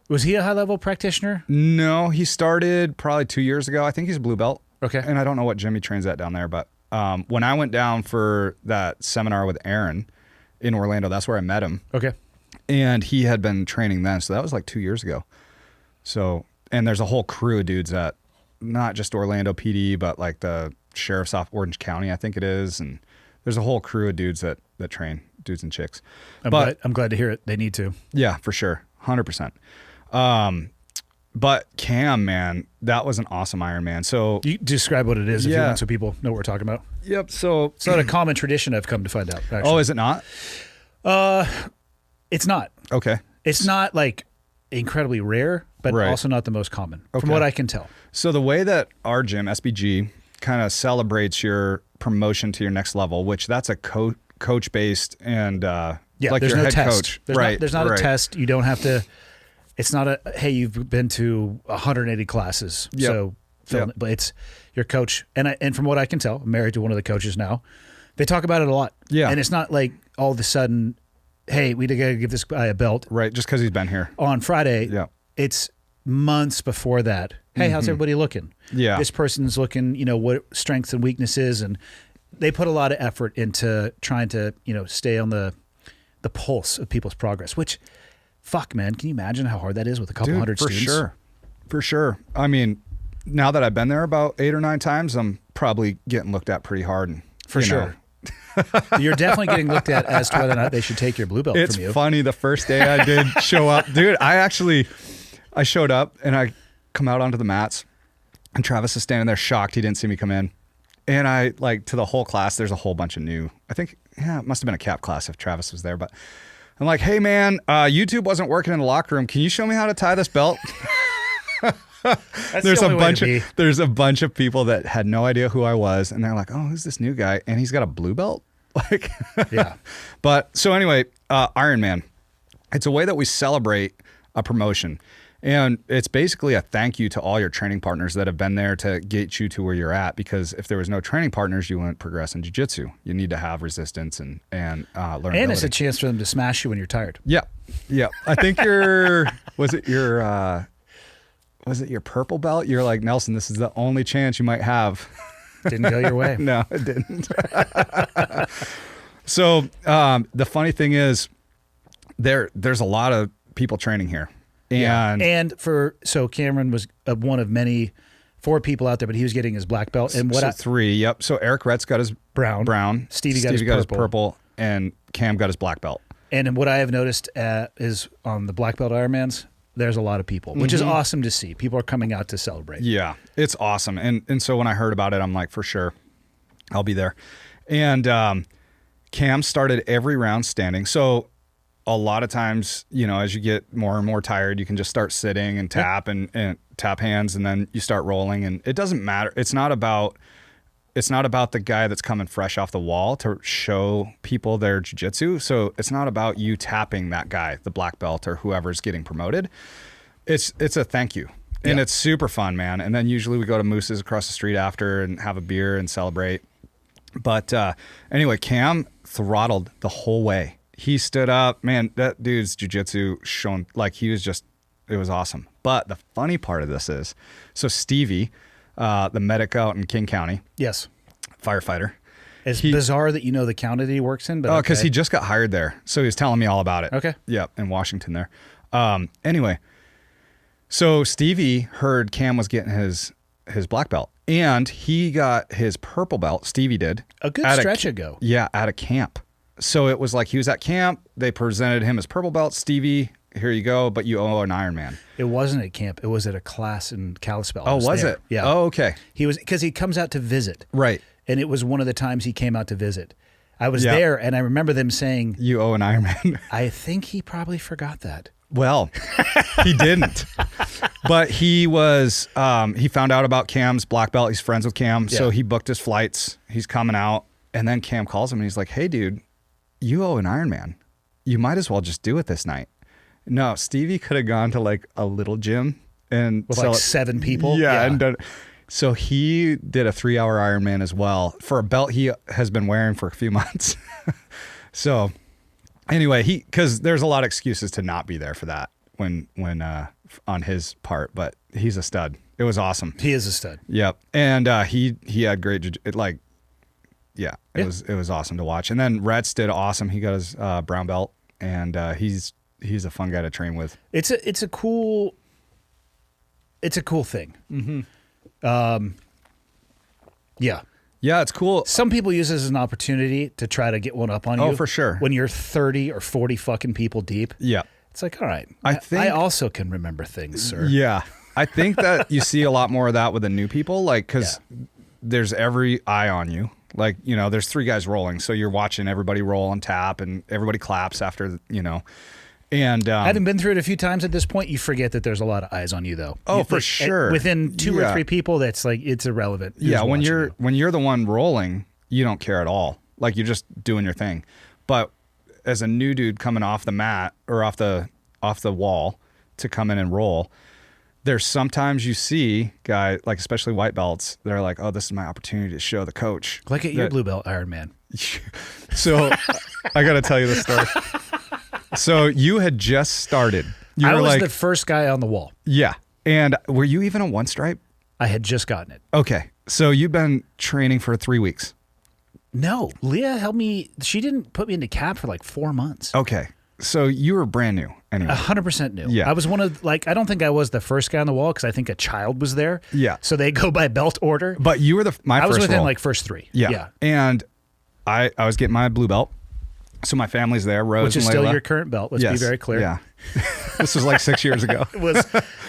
Was he a high level practitioner? No, he started probably 2 years ago. I think he's a blue belt. Okay. And I don't know what gym he trains at down there, but when I went down for that seminar with Aaron in Orlando, that's where I met him. Okay. And he had been training then. So that was like 2 years ago. So, and there's a whole crew of dudes at not just Orlando PD, but like the sheriff's off Orange County, I think it is. And there's a whole crew of dudes that train, dudes and chicks. I'm glad to hear it. They need to. Yeah, for sure. 100%. But Cam, man, that was an awesome Ironman. So You describe what it is if you Yeah. want so people know what we're talking about. yep. So It's not a common tradition I've come to find out. Actually. oh, is it not? It's not. Okay. It's not like incredibly rare, but Right. also not the most common from Okay. what I can tell. So the way that our gym, SBG, kind of celebrates your promotion to your next level, which that's a coach based and Yeah, like there's your no head test. coach. There's not right. a test. You don't have to. It's not a hey, you've been to 180 classes, Yep. so Yep. but it's your coach. And from what I can tell, I'm married to one of the coaches now. They talk about it a lot. Yeah. and it's not like all of a sudden, hey, we got to give this guy a belt Right, just because he's been here. on Friday. Yeah. It's months before that. Hey, how's everybody looking? Yeah. This person's looking, what strengths and weaknesses, and they put a lot of effort into trying to, stay on the pulse of people's progress, which fuck, man, can you imagine how hard that is with a couple hundred for students? sure. For sure. I mean, now that I've been there about 8 or 9 times, I'm probably getting looked at pretty hard. And, For you sure. know, You're definitely getting looked at as to whether or not they should take your blue belt It's from you. funny. The first day I did show up, dude, I showed up and I come out onto the mats and Travis is standing there shocked he didn't see me come in. And I to the whole class, there's a whole bunch of new, I think, it must have been a cap class if Travis was there, but I'm like, hey man, YouTube wasn't working in the locker room. Can you show me how to tie this belt? That's There's the a only way bunch to be. of there's a bunch of people that had no idea who I was, and they're like, "Oh, who's this new guy?" And he's got a blue belt, like, Yeah. But so anyway, Ironman, it's a way that we celebrate a promotion, and it's basically a thank you to all your training partners that have been there to get you to where you're at. Because if there was no training partners, you wouldn't progress in jiu-jitsu. You need to have resistance and learn. And it's a chance for them to smash you when you're tired. Yeah. I think was it your purple belt? You're like, Nelson, this is the only chance you might have. Didn't go your way. No, it didn't. So the funny thing is, there's a lot of people training here, and So Cameron was one of many 4 people out there, but he was getting his black belt. And what so 3, yep. So Eric Rhett's got his Brown. Stevie got his purple, and Cam got his black belt. And what I have noticed is on the black belt Ironmans, there's a lot of people, which is awesome to see. People are coming out to celebrate. Yeah, it's awesome. And so when I heard about it, I'm like, for sure, I'll be there. And Cam started every round standing. So a lot of times, as you get more and more tired, you can just start sitting and tap and tap hands, and then you start rolling. And it doesn't matter. It's not about the guy that's coming fresh off the wall to show people their jiu-jitsu. So it's not about you tapping that guy, the black belt or whoever's getting promoted. It's a thank you. And it's super fun, man. And then usually we go to Moose's across the street after and have a beer and celebrate. But anyway, Cam throttled the whole way. He stood up, man, that dude's jiu-jitsu shown, like it was awesome. But the funny part of this is, so Stevie, the medic out in King County, Yes. firefighter. It's bizarre that you know the county that he works in, but Oh, because he just got hired there. So he was telling me all about it. Okay. Yeah, in Washington there. Anyway, so Stevie heard Cam was getting his black belt, and he got his purple belt, Stevie did. a good at stretch ago. Yeah, at a camp. So it was like he was at camp. They presented him his purple belt. Stevie, here you go, but you owe an Ironman. It wasn't at camp. It was at a class in Kalispell. I Oh, was there. it? Yeah. Oh, okay. Because he comes out to visit. Right. And it was one of the times he came out to visit. I was there, and I remember them saying, You owe an Ironman. I think he probably forgot that. Well, he didn't. But he was, he found out about Cam's black belt. He's friends with Cam. So he booked his flights. He's coming out. And then Cam calls him and he's like, hey, dude, you owe an Ironman. You might as well just do it this night. No, Stevie could have gone to like a little gym and with like 7 people. Yeah. And done, so he did a 3-hour Ironman as well for a belt he has been wearing for a few months. So anyway, because there's a lot of excuses to not be there for that when on his part, but he's a stud. It was awesome. He is a stud. Yep. And he had great, it was awesome to watch. And then Rhett did awesome. He got his brown belt, and he's a fun guy to train with. It's a cool thing. Mm-hmm. Yeah. Yeah, it's cool. Some people use it as an opportunity to try to get one up on you. Oh, for sure. When you're 30 or 40 fucking people deep. Yeah. It's like, all right, I also can remember things, sir. Yeah. I think that you see a lot more of that with the new people, like, because there's every eye on you. Like, there's 3 guys rolling, so you're watching everybody roll and tap, and everybody claps after, And having been through it a few times at this point, you forget that there's a lot of eyes on you, though. Oh, for sure. Within 2 or 3 people, that's like, it's irrelevant. Yeah, when you're the one rolling, you don't care at all. Like, you're just doing your thing. But as a new dude coming off the mat or off the wall to come in and roll, there's sometimes you see guys, like especially white belts, they're like, oh, this is my opportunity to show the coach. Like at your blue belt Ironman. So I got to tell you the story. So you had just started. I was the first guy on the wall. Yeah. And were you even a 1 stripe? I had just gotten it. Okay. So you've been training for 3 weeks. No, Leah helped me. She didn't put me into cap for like 4 months. Okay. So you were brand new anyway. 100% new. Yeah. I was one of, I don't think I was the first guy on the wall because I think a child was there. Yeah. So they go by belt order. But you were my first I was within roll. like first 3. Yeah. Yeah. And I was getting my blue belt. So my family's there, Rose Which is and still Layla. your current belt. Let's be very clear. Yeah. This was like 6 years ago.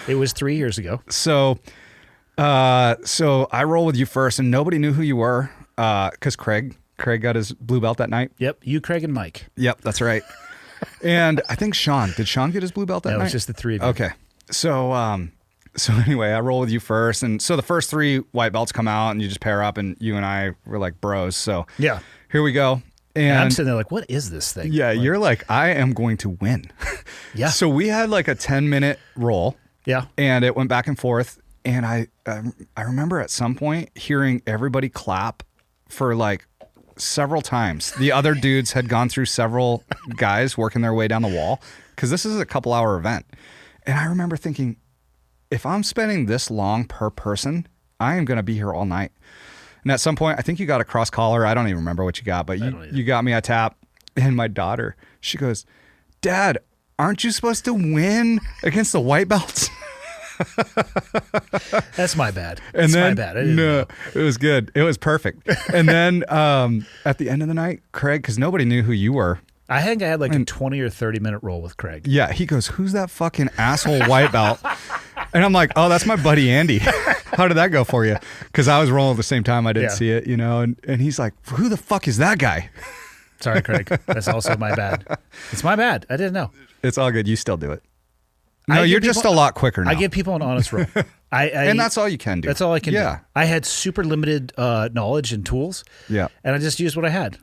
It was 3 years ago. So I roll with you first, and nobody knew who you were because Craig got his blue belt that night. Yep. You, Craig, and Mike. Yep, that's right. And I think Did Sean get his blue belt that night? It was just the 3 of you. Okay. So anyway, I roll with you first. And so the first 3 white belts come out and you just pair up, and you and I were like bros. So yeah, here we go. And I'm sitting there like, what is this thing? Yeah, you're like, I am going to win. Yeah. So we had like a 10-minute roll. Yeah. And it went back and forth. And I remember at some point hearing everybody clap for like several times. The other dudes had gone through several guys working their way down the wall because this is a couple-hour event. And I remember thinking, if I'm spending this long per person, I am going to be here all night. And at some point, I think you got a cross collar. I don't even remember what you got, but you got me a tap. And my daughter, she goes, Dad, aren't you supposed to win against the white belts? That's my bad. My bad. I didn't know. It was good. It was perfect. And then at the end of the night, Craig, because nobody knew who you were. I think I had like a 20 or 30 minute roll with Craig. Yeah. He goes, who's that fucking asshole white belt? And I'm like, oh, that's my buddy Andy. How did that go for you? Because I was rolling at the same time. I didn't see it, and he's like, who the fuck is that guy? Sorry, Craig. That's also my bad. It's my bad. I didn't know. It's all good. You still do it. No, you're just a lot quicker now. I give people an honest roll. And that's all you can do. That's all I can do. I had super limited knowledge and tools. Yeah. And I just used what I had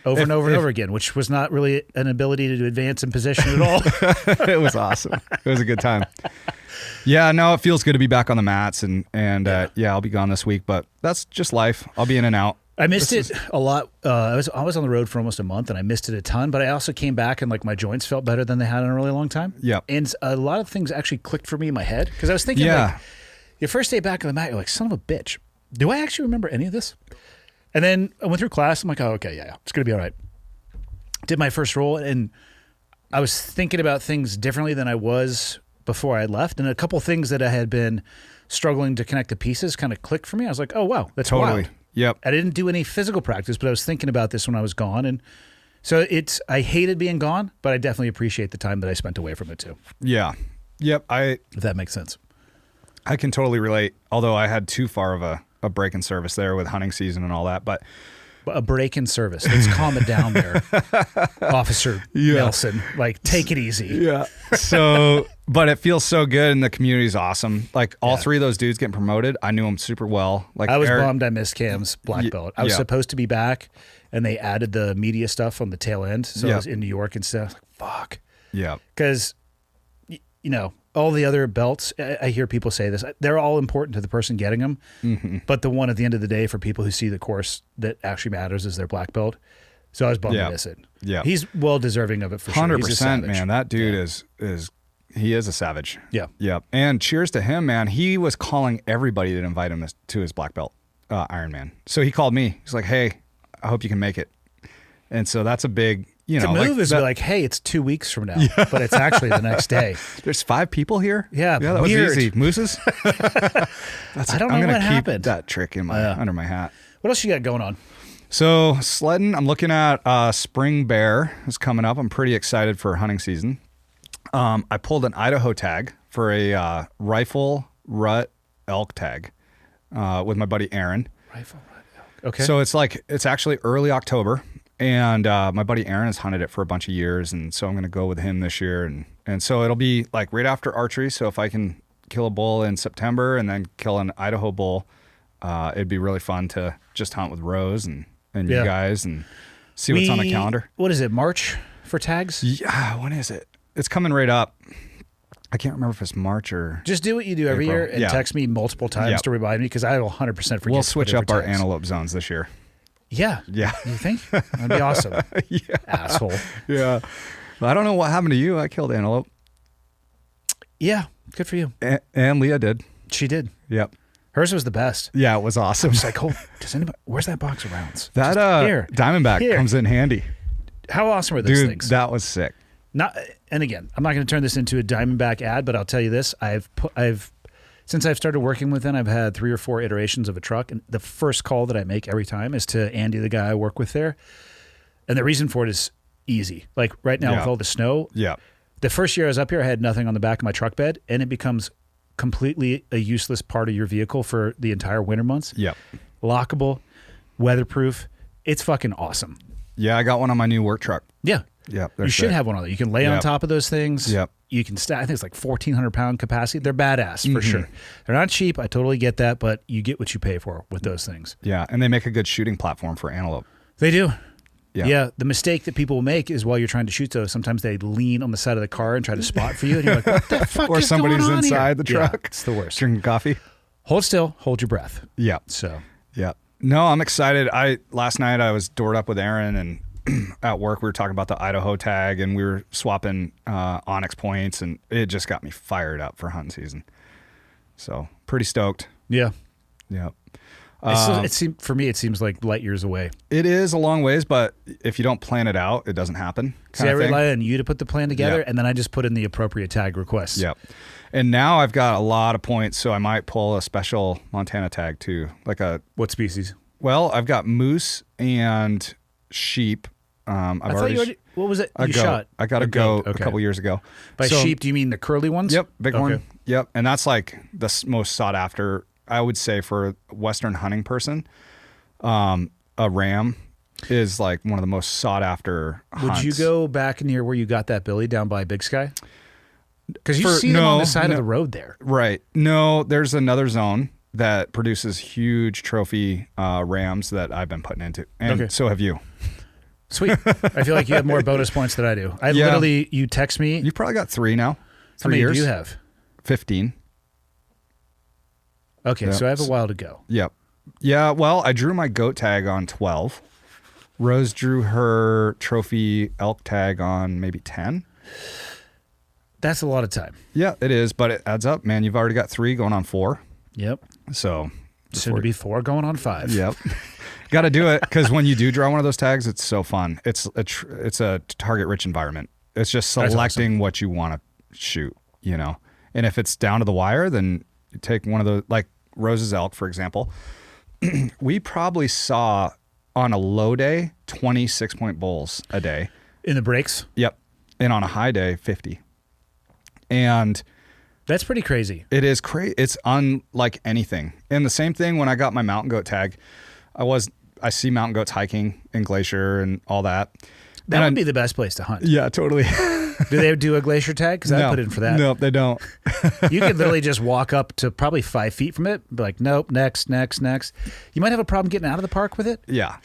over and over again, which was not really an ability to advance in position at all. It was awesome. It was a good time. Yeah, no, it feels good to be back on the mats, and I'll be gone this week, but that's just life. I'll be in and out. I missed it a lot. I was on the road for almost a month, and I missed it a ton. But I also came back, and like my joints felt better than they had in a really long time. Yeah, and a lot of things actually clicked for me in my head because I was thinking, like, your first day back on the mat, you're like, son of a bitch, do I actually remember any of this? And then I went through class. I'm like, oh, okay, yeah, it's gonna be all right. Did my first roll, and I was thinking about things differently than I was before I left, and a couple things that I had been struggling to connect the pieces kind of clicked for me. I was like, oh wow, that's totally wild. Yep. I didn't do any physical practice, but I was thinking about this when I was gone, and so I hated being gone, but I definitely appreciate the time that I spent away from it too. Yeah. Yep. If that makes sense. I can totally relate. Although I had too far of a break in service there with hunting season and all that, but a break in service. Let's calm it down there, Officer Nelson. Like, take it easy. Yeah. So, but it feels so good, and the community's awesome. Like, all three of those dudes getting promoted, I knew them super well. Like, I was bummed I missed Cam's black belt. I was yeah. supposed to be back, and they added the media stuff on the tail end. So I Yeah. was in New York and stuff. Like, fuck. Yeah. Because, you know, all the other belts, I hear people say this, they're all important to the person getting them. Mm-hmm. But the one at the end of the day for people who see the course that actually matters is their black belt. So I was bummed to miss it. Yeah. He's well deserving of it for sure. 100%, man. That dude is he is a savage. Yeah. Yeah. And cheers to him, man. He was calling everybody that invite him to his black belt Ironman. So he called me. He's like, hey, I hope you can make it. And so that's a big, you know. The move like is that, like, hey, it's 2 weeks from now, but it's actually the next day. there's 5 people here? Yeah, that weird. was easy. Mooses? I don't know I'm gonna what keep happened. that trick in my under my hat. What else you got going on? So sledding, I'm looking at Spring Bear is coming up. I'm pretty excited for hunting season. I pulled an Idaho tag for a rifle rut elk tag with my buddy Aaron. Rifle rut elk. Okay. So it's actually early October, and my buddy Aaron has hunted it for a bunch of years, and so I'm going to go with him this year, and so it'll be like right after archery. So if I can kill a bull in September and then kill an Idaho bull, it'd be really fun to just hunt with Rose and you guys and see what's on the calendar. What is it, March for tags? Yeah, when is it? It's coming right up. I can't remember if it's March or... Just do what you do every April. year and Yeah. text me multiple times to remind me, because I will 100% forget. We'll to switch put up our tags. antelope zones this year. Yeah. Yeah. You think? That'd be awesome. Asshole. Yeah. I don't know what happened to you. I killed antelope. Yeah. Good for you. And Leah did. She did. Yep. Hers was the best. Yeah, it was awesome. It's like, does anybody? Where's that box of rounds? That Just here. Diamondback Here. comes in handy. How awesome are those Dude, things? that was sick. And again, I'm not going to turn this into a Diamondback ad, but I'll tell you this: since I've started working with them, I've had 3 or 4 iterations of a truck, and the first call that I make every time is to Andy, the guy I work with there, and the reason for it is easy. Like right now with all the snow, the first year I was up here, I had nothing on the back of my truck bed, and it becomes completely a useless part of your vehicle for the entire winter months. Yep. Lockable, weatherproof. It's fucking awesome. Yeah, I got one on my new work truck. Yeah. Yep. You should have one of those. You can lay on top of those things. Yep. You can stack. I think it's like 1,400 pound capacity. They're badass for sure. They're not cheap. I totally get that, but you get what you pay for with those things. Yeah, and they make a good shooting platform for antelope. They do. Yeah. Yeah. The mistake that people make is while you're trying to shoot those, sometimes they lean on the side of the car and try to spot for you, and you're like, "What the fuck Or is somebody's going on inside here?" the truck. Yeah, it's the worst. Drinking coffee. Hold still. Hold your breath. Yeah. So. Yeah. No, I'm excited. Last night I was doored up with Aaron, and at work we were talking about the Idaho tag, and we were swapping onyx points, and it just got me fired up for hunting season. So pretty stoked. Yeah. Yeah. For me, it seems like light years away. It is a long ways, but if you don't plan it out, it doesn't happen. See, I rely on you to put the plan together, and then I just put in the appropriate tag requests. Yep. And now I've got a lot of points, so I might pull a special Montana tag too. What species? Well, I've got moose and sheep. What was it you goat. shot? I got a goat a couple years ago. By sheep, do you mean the curly ones? Yep, big one. Yep, and that's like the most sought after, I would say, for a Western hunting person. A ram is like one of the most sought after hunts. Would you go back near where you got that Billy down by Big Sky? Because you see them on the side of the road there. Right. No, there's another zone that produces huge trophy rams that I've been putting into. And so have you. Sweet. I feel like you have more bonus points than I do. Literally, you text me. You've probably got 3 now. 3 How many years. do you have? 15. Okay, so I have a while to go. Yep. Yeah, well, I drew my goat tag on 12. Rose drew her trophy elk tag on maybe 10. That's a lot of time. Yeah, it is, but it adds up, man. You've already got 3 going on 4. Yep. So soon to be 4 going on 5. Yep. Got to do it, because when you do draw one of those tags, it's so fun. It's a target-rich environment. It's just selecting what you want to shoot, you know. And if it's down to the wire, then you take one of the, like Rose's elk, for example. We probably saw on a low day 20 6-point bulls a day. In the breaks? Yep. And on a high day, 50. And that's pretty crazy. It is crazy. It's unlike anything. And the same thing when I got my mountain goat tag. I was I see mountain goats hiking in Glacier and all that. That would be the best place to hunt. Yeah, totally. Do they do a glacier tag? Because I put in for that. Nope, they don't. You could literally just walk up to probably 5 feet from it, be like, nope, next. You might have a problem getting out of the park with it. Yeah.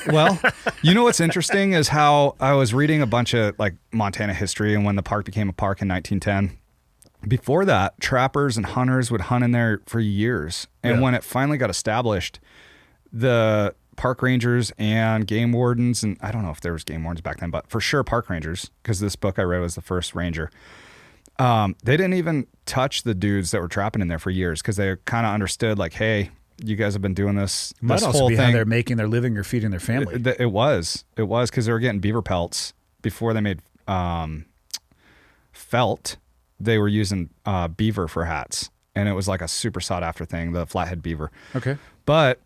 Well, you know what's interesting is how I was reading a bunch of like Montana history and when the park became a park in 1910. Before that, trappers and hunters would hunt in there for years. And when it finally got established, the park rangers and game wardens, and I don't know if there was game wardens back then, but for sure park rangers, because this book I read was the first ranger. They didn't even touch the dudes that were trapping in there for years because they kind of understood like, hey, you guys have been doing this. Might also whole be thing. how they're making their living or feeding their family. It was because they were getting beaver pelts before they made felt. They were using beaver for hats, and it was like a super sought after thing, the flathead beaver. Okay. But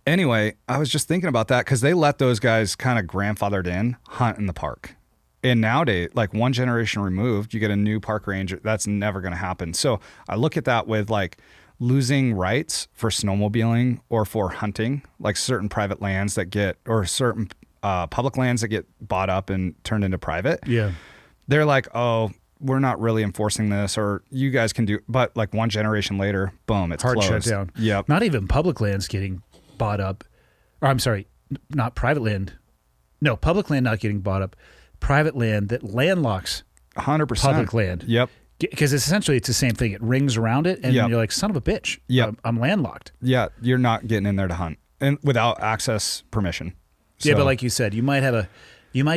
anyway, I was just thinking about that because they let those guys kind of grandfathered in hunt in the park. And nowadays, like one generation removed, you get a new park ranger. That's never going to happen. So I look at that with like losing rights for snowmobiling or for hunting, like certain private lands that get, or certain public lands that get bought up and turned into private. Yeah. They're like, oh, we're not really enforcing this, or you guys can do, but like one generation later, boom, it's Hard closed. shutdown. Yep. Not even public lands getting bought up. Or I'm sorry, not private land. No, public land not getting bought up. Private land that landlocks 100%. public land. Yep. Because essentially it's the same thing. It rings around it, and Yep. you're like, son of a bitch. Yep. I'm landlocked. Yeah. You're not getting in there to hunt and without access permission. Yeah, So, but like you said, you might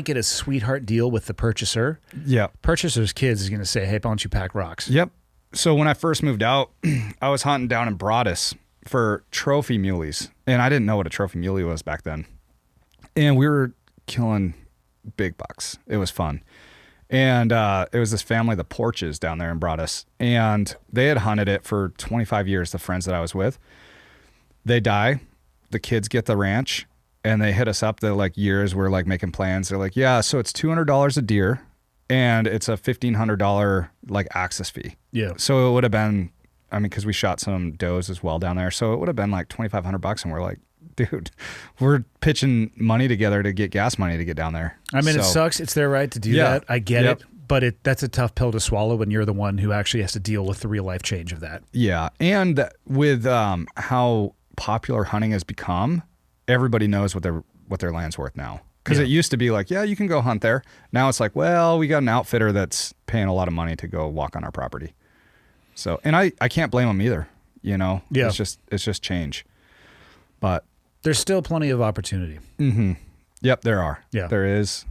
get a sweetheart deal with the purchaser. yeah. Purchaser's kids is going to say, hey, why don't you pack rocks? Yep. So when I first moved out, I was hunting down in Broadus for trophy muleys, and I didn't know what a trophy muley was back then. And we were killing big bucks. It was fun. And it was this family, the Porches, down there in Broadus, and they had hunted it for 25 years, the friends that I was with. They die. The kids get the ranch, and they hit us up. The like years we're like making plans. They're like, yeah, so it's $200 a deer, and it's a $1,500 like access fee. Yeah. So it would have been, I mean, because we shot some does as well down there, so it would have been like $2,500, and we're like, dude, we're pitching money together to get gas money to get down there. I mean, So, it sucks. It's their right to do Yeah. that. I get Yep. it. But that's a tough pill to swallow when you're the one who actually has to deal with the real life change of that. Yeah, and with how popular hunting has become, everybody knows what their land's worth now. Because Yeah. it used to be like, yeah, you can go hunt there. Now it's like, well, we got an outfitter that's paying a lot of money to go walk on our property. So, and I can't blame them either. You know, Yeah. it's just change. But There's still plenty of opportunity. yep, there are. Yeah. There is.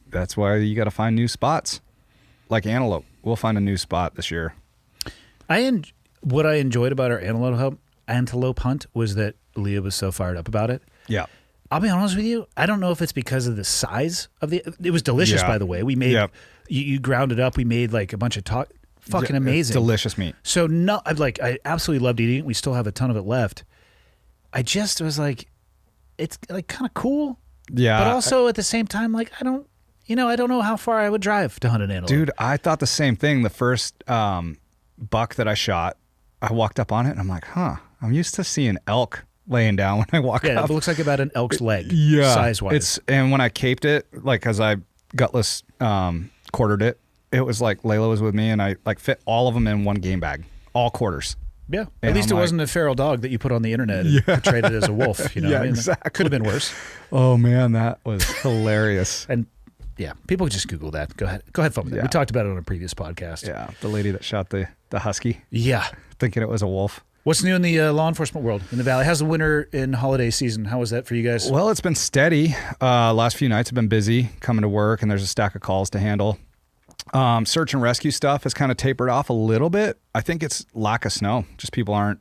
That's why you got to find new spots. Like antelope, we'll find a new spot this year. What I enjoyed about our antelope hunt was that Leah was so fired up about it. Yeah. I'll be honest with you. I don't know if it's because of the size of it was delicious, Yeah. by the way. We made, Yep. you ground it up. We made like a bunch of fucking amazing. Delicious meat. So I absolutely loved eating it. We still have a ton of it left. I just was like, it's like kind of cool. Yeah. But also at the same time, like, I don't know how far I would drive to hunt an antelope. Dude, I thought the same thing. The first buck that I shot, I walked up on it and I'm like, I'm used to seeing elk laying down when I walk Yeah, up. it looks like about an elk's leg, Yeah. size-wise. And when I caped it, like as I gutless quartered it, it was like Layla was with me and I like fit all of them in one game bag, all quarters. Yeah. At And least I'm it like- wasn't a feral dog that you put on the internet and portrayed it as a wolf. You know Yeah, what I mean? exactly. Could have been worse. Oh man, that was hilarious. And yeah, people just Google that. Go ahead, phone me that. Yeah. We talked about it on a previous podcast. Yeah, the lady that shot the husky, Yeah. thinking it was a wolf. What's new in the law enforcement world in the Valley? How's the winter and holiday season? How was that for you guys? Well, it's been steady. Last few nights have been busy coming to work, and there's a stack of calls to handle. Search and rescue stuff has kind of tapered off a little bit. I think it's lack of snow. Just people aren't,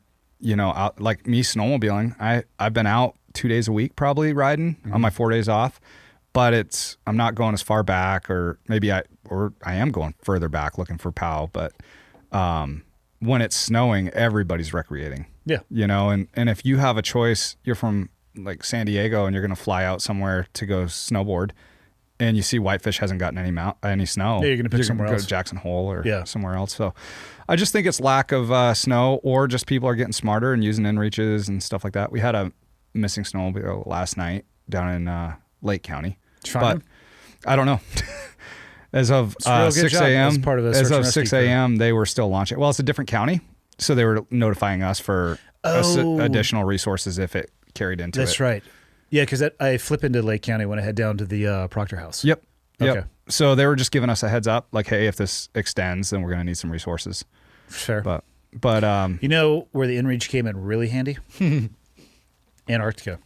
out like me snowmobiling. I've been out 2 days a week probably riding on my 4 days off, but I'm not going as far back, or maybe I am going further back looking for POW. But when it's snowing, everybody's recreating. Yeah. And if you have a choice, you're from like San Diego and you're going to fly out somewhere to go snowboard, and you see Whitefish hasn't gotten any snow, Yeah, you're gonna pick somewhere go else. to Jackson Hole or Yeah. somewhere else. So I just think it's lack of snow, or just people are getting smarter and using inReaches and stuff like that. We had a missing snowmobile last night down in Lake County, Fine. but I don't know. As of a real good 6 job a.m., as part of the as search and of rescue 6 a.m., they were still launching. Well, it's a different county, so they were notifying us for additional resources if it carried into it. That's right. Yeah, because I flip into Lake County when I head down to the Proctor House. Yep. Yep. Okay. So they were just giving us a heads up, like, hey, if this extends, then we're going to need some resources. Fair. But You know where the inReach came in really handy? Antarctica.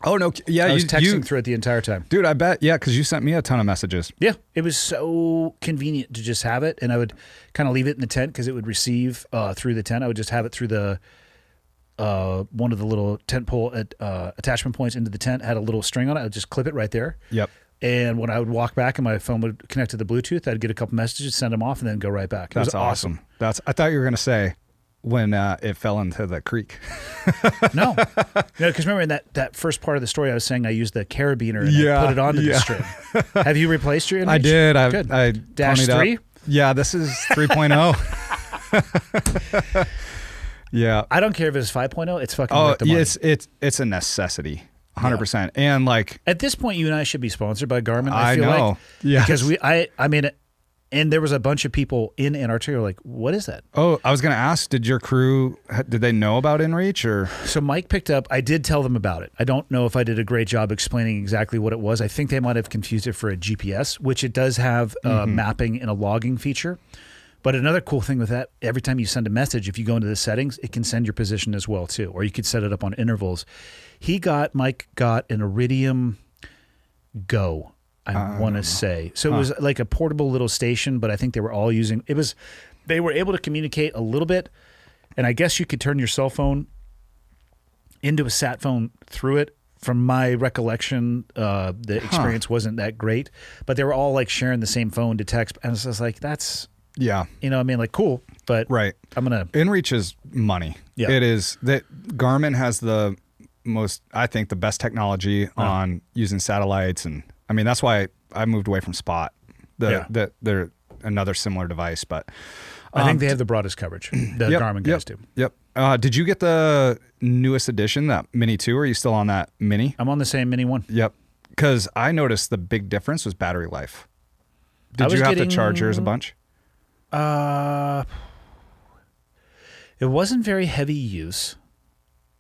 oh no, yeah, I was texting through it the entire time. dude, I bet, yeah, because you sent me a ton of messages. Yeah, it was so convenient to just have it, and I would kind of leave it in the tent because it would receive through the tent. I would just have it through the one of the little tent pole attachment points into the tent. Had a little string on it. I would just clip it right there. Yep. And when I would walk back and my phone would connect to the Bluetooth, I'd get a couple messages, send them off, and then go right back. It That's was awesome. I thought you were going to say when it fell into the creek. No, because remember in that first part of the story, I was saying I used the carabiner and I put it onto the string. Have you replaced your inReach? I did. Good. I Dash ponied up. 3? Yeah, this is 3.0. Yeah. I don't care if it's 5.0. It's fucking Oh, worth the money. it's a necessity. 100%. And like, At this point, you and I should be sponsored by Garmin. I feel know. like, Yes. because I mean, and there was a bunch of people in Antarctica who were like, "What is that?" oh, I was going to ask, did your crew, did they know about inReach or? So Mike picked up. I did tell them about it. I don't know if I did a great job explaining exactly what it was. I think they might have confused it for a GPS, which it does have mapping and a logging feature. But another cool thing with that, every time you send a message, if you go into the settings, it can send your position as well too, or you could set it up on intervals. Mike got an Iridium Go, I want to say. So it was like a portable little station, but I think they were all using, they were able to communicate a little bit, and I guess you could turn your cell phone into a sat phone through it. From my recollection, the experience wasn't that great, but they were all like sharing the same phone to text, and it's just like, that's, Yeah. you know, I mean, like, cool, but Right. I'm going to, inReach is money. Yeah. It is. That Garmin has the best technology on using satellites. And I mean, that's why I moved away from Spot. They're another similar device, but I think they have the broadest coverage. The Garmin guys do. Yep. Did you get the newest edition, that Mini 2? Or are you still on that Mini? I'm on the same Mini 1. Yep. Because I noticed the big difference was battery life. I Did was you have to getting- charge yours a bunch? It wasn't very heavy use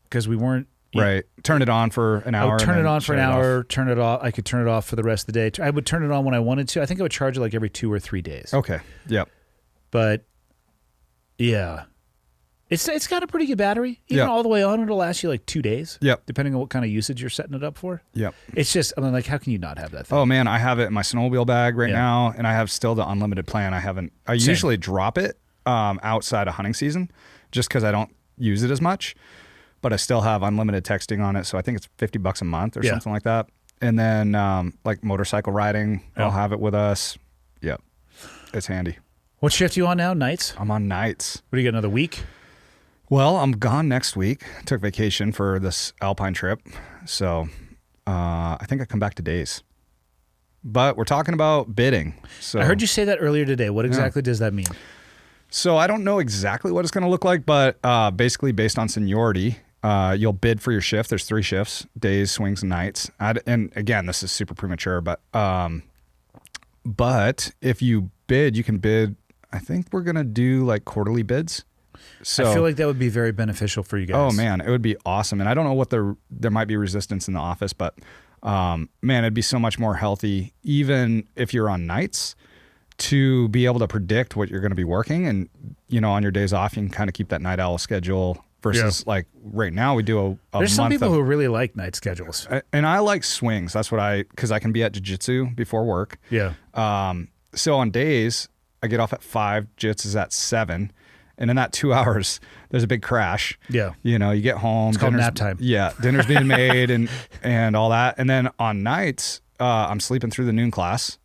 because we weren't. Right. Turn it on for an I hour. would turn and it then on for an shut it off. hour, turn it off. I could turn it off for the rest of the day. I would turn it on when I wanted to. I think I would charge it like every 2 or 3 days. Okay. Yep. But yeah, it's got a pretty good battery. Even Yeah. all the way on, it'll last you like 2 days. Yep. Depending on what kind of usage you're setting it up for. Yep. It's just, I mean, like, how can you not have that thing? Oh man, I have it in my snowmobile bag right Yeah. now, and I have still the unlimited plan. I Same. usually drop it outside of hunting season, just because I don't use it as much. But I still have unlimited texting on it, so I think it's $50 a month or Yeah. something like that. And then like motorcycle riding, Yeah. I'll have it with us. Yep, it's handy. What shift you on now? Nights? I'm on nights. What do you get, another week? Well, I'm gone next week. Took vacation for this Alpine trip, so I think I come back to days. But we're talking about bidding. So I heard you say that earlier today. What exactly does that mean? So I don't know exactly what it's going to look like, but basically based on seniority, you'll bid for your shift. There's 3 shifts: days, swings, and nights. And again, this is super premature, but if you bid, you can bid. I think we're going to do like quarterly bids. So I feel like that would be very beneficial for you guys. oh man, it would be awesome. And I don't know what there might be resistance in the office, but man, it'd be so much more healthy, even if you're on nights, to be able to predict what you're going to be working. And, you know, on your days off, you can kind of keep that night owl schedule versus like right now we do a There's some month people of, who really like night schedules. and I like swings. That's what because I can be at jiu-jitsu before work. Yeah. So on days, I get off at 5, jits is at 7. And in that 2 hours, there's a big crash. Yeah. You know, you get home. It's called dinner's- nap time. Yeah. Dinner's being made and all that. And then on nights, I'm sleeping through the noon class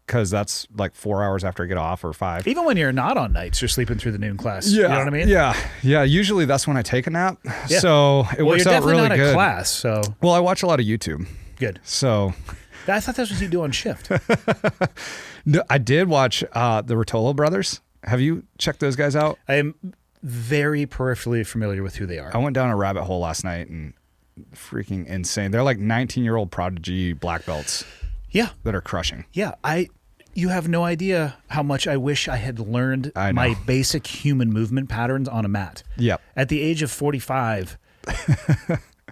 because that's like 4 hours after I get off, or 5. Even when you're not on nights, you're sleeping through the noon class. You know what I mean? Yeah. Yeah. Usually that's when I take a nap. Yeah. So it Well, works you're out definitely really not good. at class, so Well, I watch a lot of YouTube. good. So I thought that's what you do on shift. No, I did watch the Rotolo brothers. Have you checked those guys out? I am very peripherally familiar with who they are. I went down a rabbit hole last night and freaking insane. They're like 19-year-old prodigy black belts Yeah. that are crushing. Yeah. You have no idea how much I wish I had learned I know. my basic human movement patterns on a mat. Yep. At the age of 45,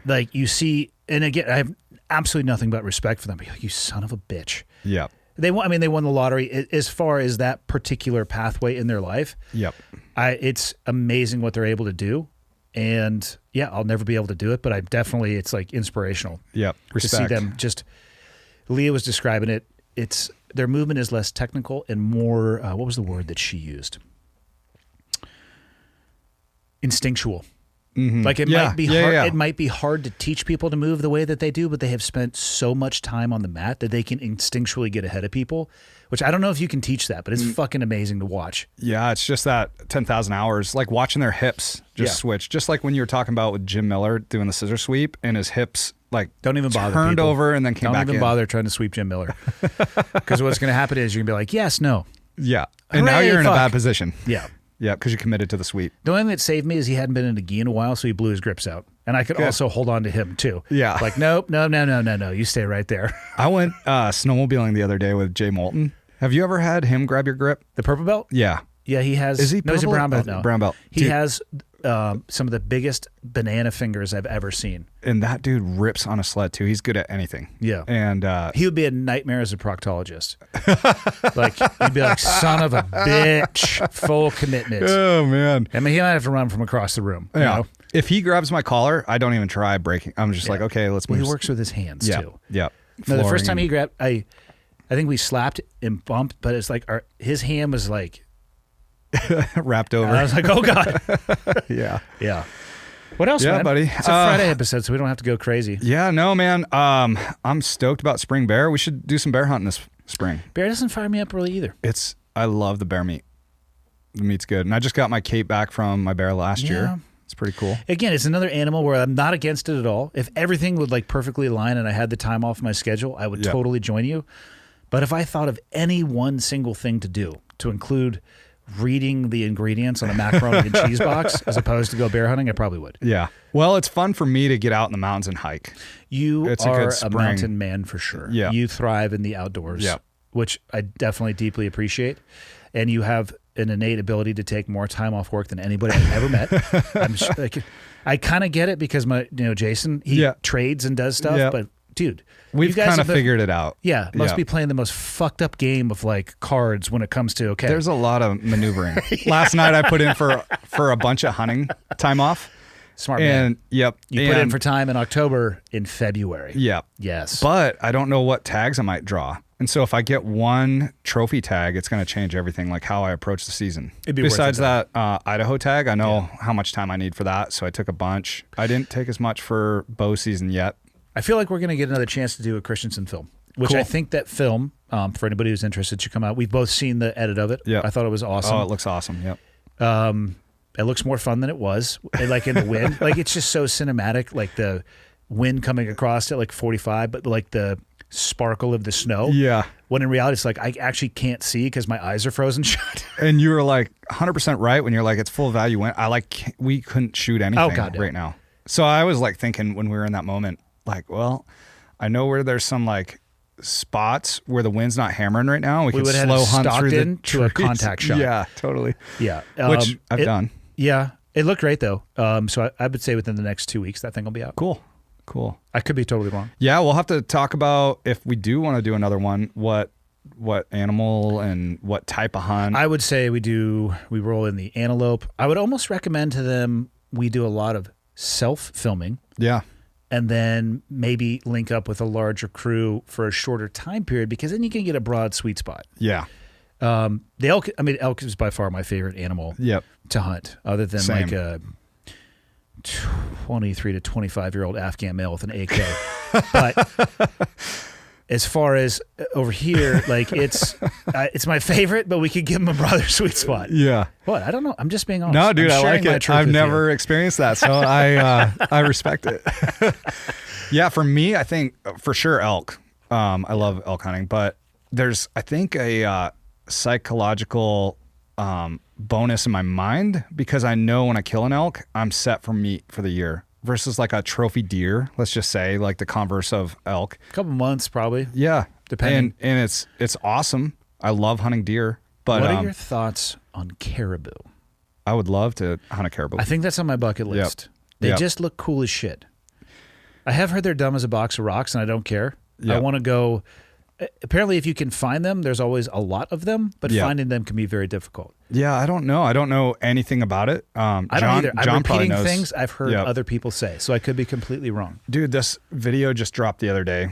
like you see, and again, I have absolutely nothing but respect for them. But you're like, you son of a bitch. Yep. They won the lottery as far as that particular pathway in their life. Yep. It's amazing what they're able to do. And yeah, I'll never be able to do it, but it's like inspirational. Yep. Respect. To see them just, Leah was describing it. Their movement is less technical and more, what was the word that she used? Instinctual. Mm-hmm. Like it Yeah. might be Yeah, hard. yeah. It might be hard to teach people to move the way that they do, but they have spent so much time on the mat that they can instinctually get ahead of people. Which I don't know if you can teach that, but it's fucking amazing to watch. Yeah, it's just that 10,000 hours, like watching their hips just switch. Just like when you were talking about with Jim Miller doing the scissor sweep and his hips like Don't even bother. turned people. over and then came Don't back even in. bother trying to sweep Jim Miller. Because what's going to happen is you're going to be like, yes, no. Yeah. And now Hooray, you're in a fuck. bad position. Yeah. Yeah, because you committed to the sweep. The only thing that saved me is he hadn't been in a gi in a while, so he blew his grips out. And I could Good. also hold on to him too. Yeah. Like, nope, no. You stay right there. I went snowmobiling the other day with Jay Moulton. Have you ever had him grab your grip? The purple belt? Yeah. Yeah, he has. Is he No, he's a purple? brown belt Oh, now. brown belt. He Dude. has some of the biggest banana fingers I've ever seen. And that dude rips on a sled too. He's good at anything. Yeah. And He would be a nightmare as a proctologist. Like, you'd be like, son of a bitch, full commitment. oh man. I mean, he might have to run from across the room. You Yeah. know? If he grabs my collar, I don't even try breaking. I'm just like, okay, let's Well, move. he works with his hands Yeah. too. Yeah. No, the first Flooring time he and- grabbed, I think we slapped and bumped, but it's like his hand was like, wrapped I over. was like, oh God. yeah. Yeah. What else, Yeah, man? buddy. It's a Friday episode, so we don't have to go crazy. Yeah, no, man. I'm stoked about spring bear. We should do some bear hunting this spring. Bear doesn't fire me up really either. I love the bear meat. The meat's good. And I just got my cape back from my bear last Yeah. year. It's pretty cool. Again, it's another animal where I'm not against it at all. If everything would like perfectly align and I had the time off my schedule, I would Yeah. totally join you. But if I thought of any one single thing to do, to include reading the ingredients on a macaroni and cheese box as opposed to go bear hunting, I probably would. Yeah. Well, it's fun for me to get out in the mountains and hike. You It's a are good a spring. mountain man for sure. Yeah. You thrive in the outdoors, Yeah. which I definitely deeply appreciate. And you have an innate ability to take more time off work than anybody I've ever met. I kind of get it because Jason, he Yeah. trades and does stuff, Yeah. but dude, We've you guys kind of have been- figured it out. Yeah, must Yeah. be playing the most fucked up game of like cards when it comes to There's a lot of maneuvering. Last night I put in for a bunch of hunting time off. smart man. And yep. You put in and- for time in October, in February. Yep. Yes. But I don't know what tags I might draw. And so if I get one trophy tag, it's going to change everything, like how I approach the season. It'd be worth Besides it, though. that Idaho tag, I know how much time I need for that. So I took a bunch. I didn't take as much for bow season yet. I feel like we're going to get another chance to do a Christensen film, which Cool. I think that film, for anybody who's interested, should come out. We've both seen the edit of it. Yeah. I thought it was awesome. Oh, it looks awesome. Yep. It looks more fun than it was. And, like in the wind, like it's just so cinematic. Like the wind coming across at like 45, but like the sparkle of the snow. Yeah. When in reality, it's like I actually can't see because my eyes are frozen shut. And you were like 100% right when you're like, it's full value. We couldn't shoot anything God, no. right now. So I was like thinking when we were in that moment, like, well, I know where there's some like spots where the wind's not hammering right now. We could would have slow hunt stalked through the in to a trees. contact shot. Yeah, totally. Yeah, Which I've it- done. Yeah, it looked great though. So I would say within the next 2 weeks that thing will be out. Cool. I could be totally wrong. Yeah, we'll have to talk about if we do want to do another one, what animal and what type of hunt. I would say we roll in the antelope. I would almost recommend to them we do a lot of self-filming yeah. and then maybe link up with a larger crew for a shorter time period because then you can get a broad sweet spot. Yeah. The elk is by far my favorite animal Yep. to hunt other than Same. like a 23 to 25-year-old Afghan male with an AK. But as far as over here, like it's my favorite, but we could give him a brother sweet spot. Yeah. What? I don't know. I'm just being honest. No, dude, I'm I sharing like my it. truth I've with you. never experienced that, so I respect it. Yeah, for me, I think for sure elk. I love elk hunting, but there's, I think, a psychological bonus in my mind because I know when I kill an elk, I'm set for meat for the year versus like a trophy deer. Let's just say like the converse of elk. A couple months probably. Yeah. Depending. And it's awesome. I love hunting deer, but what are your thoughts on caribou? I would love to hunt a caribou. I think that's on my bucket list. They just look cool as shit. I have heard they're dumb as a box of rocks, and I don't care. I want to go. Apparently, if you can find them, there's always a lot of them, but finding them can be very difficult. Yeah, I don't know. I don't know anything about it. I don't either. I'm repeating knows. things I've heard other people say, so I could be completely wrong. Dude, this video just dropped the other day.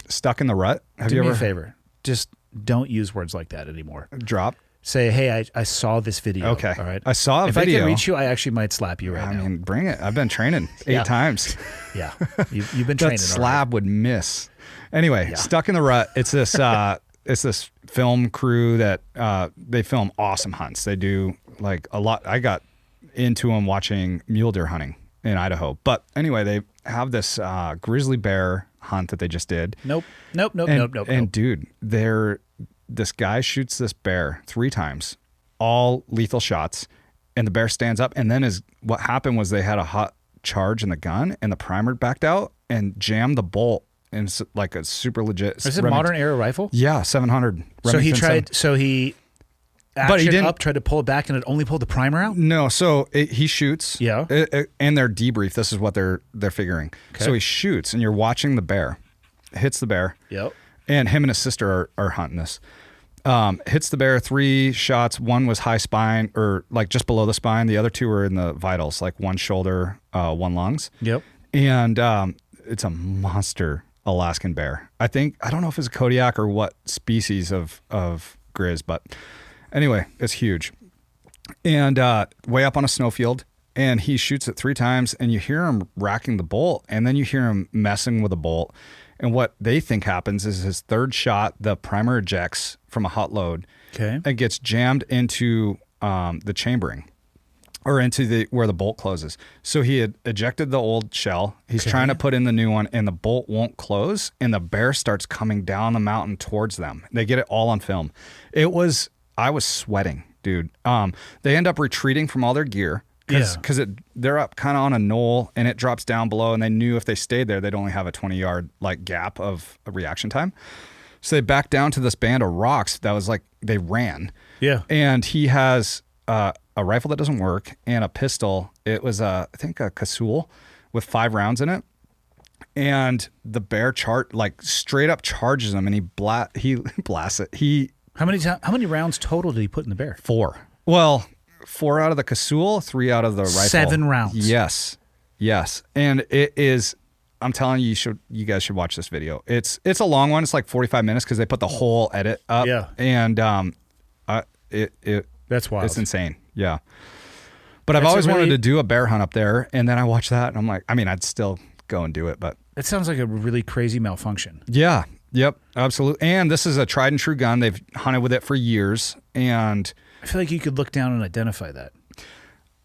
Stuck in the rut. Do me a favor. Just don't use words like that anymore. Drop? Say, hey, I saw this video. Okay. All right. I saw a video. If I can reach you, I actually might slap you right now. I mean, bring it. I've been training 8 times. Yeah. You've been training. That slab would miss. Anyway, Stuck in the Rut. It's this film crew that they film awesome hunts. They do like a lot. I got into them watching mule deer hunting in Idaho. But anyway, they have this grizzly bear hunt that they just did. Nope. And dude, this guy shoots this bear 3 times, all lethal shots, and the bear stands up. And then what happened was they had a hot charge in the gun, and the primer backed out and jammed the bolt. And it's like a super legit. Is it a modern era rifle? Yeah, 700. So he tried. So he. But he didn't tried to pull it back, and it only pulled the primer out. No, so he shoots. Yeah. And their debrief. This is what they're figuring. Okay. So he shoots, and you're watching the bear, hits the bear. Yep. And him and his sister are hunting this. Hits the bear 3 shots. 1 was high spine or like just below the spine. The other 2 were in the vitals, like 1 shoulder, 1 lungs. Yep. And it's a monster Alaskan bear. I don't know if it's a Kodiak or what species of grizz, but anyway, it's huge. And way up on a snowfield, and he shoots it 3 times, and you hear him racking the bolt, and then you hear him messing with the bolt. And what they think happens is his 3rd shot, the primer ejects from a hot load. Okay. And gets jammed into the chambering or into where the bolt closes. So he had ejected the old shell. He's trying to put in the new one, and the bolt won't close, and the bear starts coming down the mountain towards them. They get it all on film. I was sweating, dude. They end up retreating from all their gear. Because they're up kind of on a knoll, and it drops down below, and they knew if they stayed there, they'd only have a 20-yard like gap of a reaction time. So they backed down to this band of rocks that was like they ran. Yeah. And he has a rifle that doesn't work and a pistol. It was I think a Casul with 5 rounds in it. And the bear straight up charges him, and he blasts it. How many rounds total did he put in the bear? 4. Well, 4 out of the Casul, 3 out of the rifle. 7 rounds. Yes. And it is, I'm telling you, you guys should watch this video. It's a long one. It's like 45 minutes because they put the whole edit up. Yeah. And that's wild. It's insane. Yeah. But I've always wanted to do a bear hunt up there, and then I watched that, and I'm like, I mean, I'd still go and do it, but it sounds like a really crazy malfunction. Yeah. Yep. Absolutely. And this is a tried and true gun. They've hunted with it for years, and I feel like you could look down and identify that.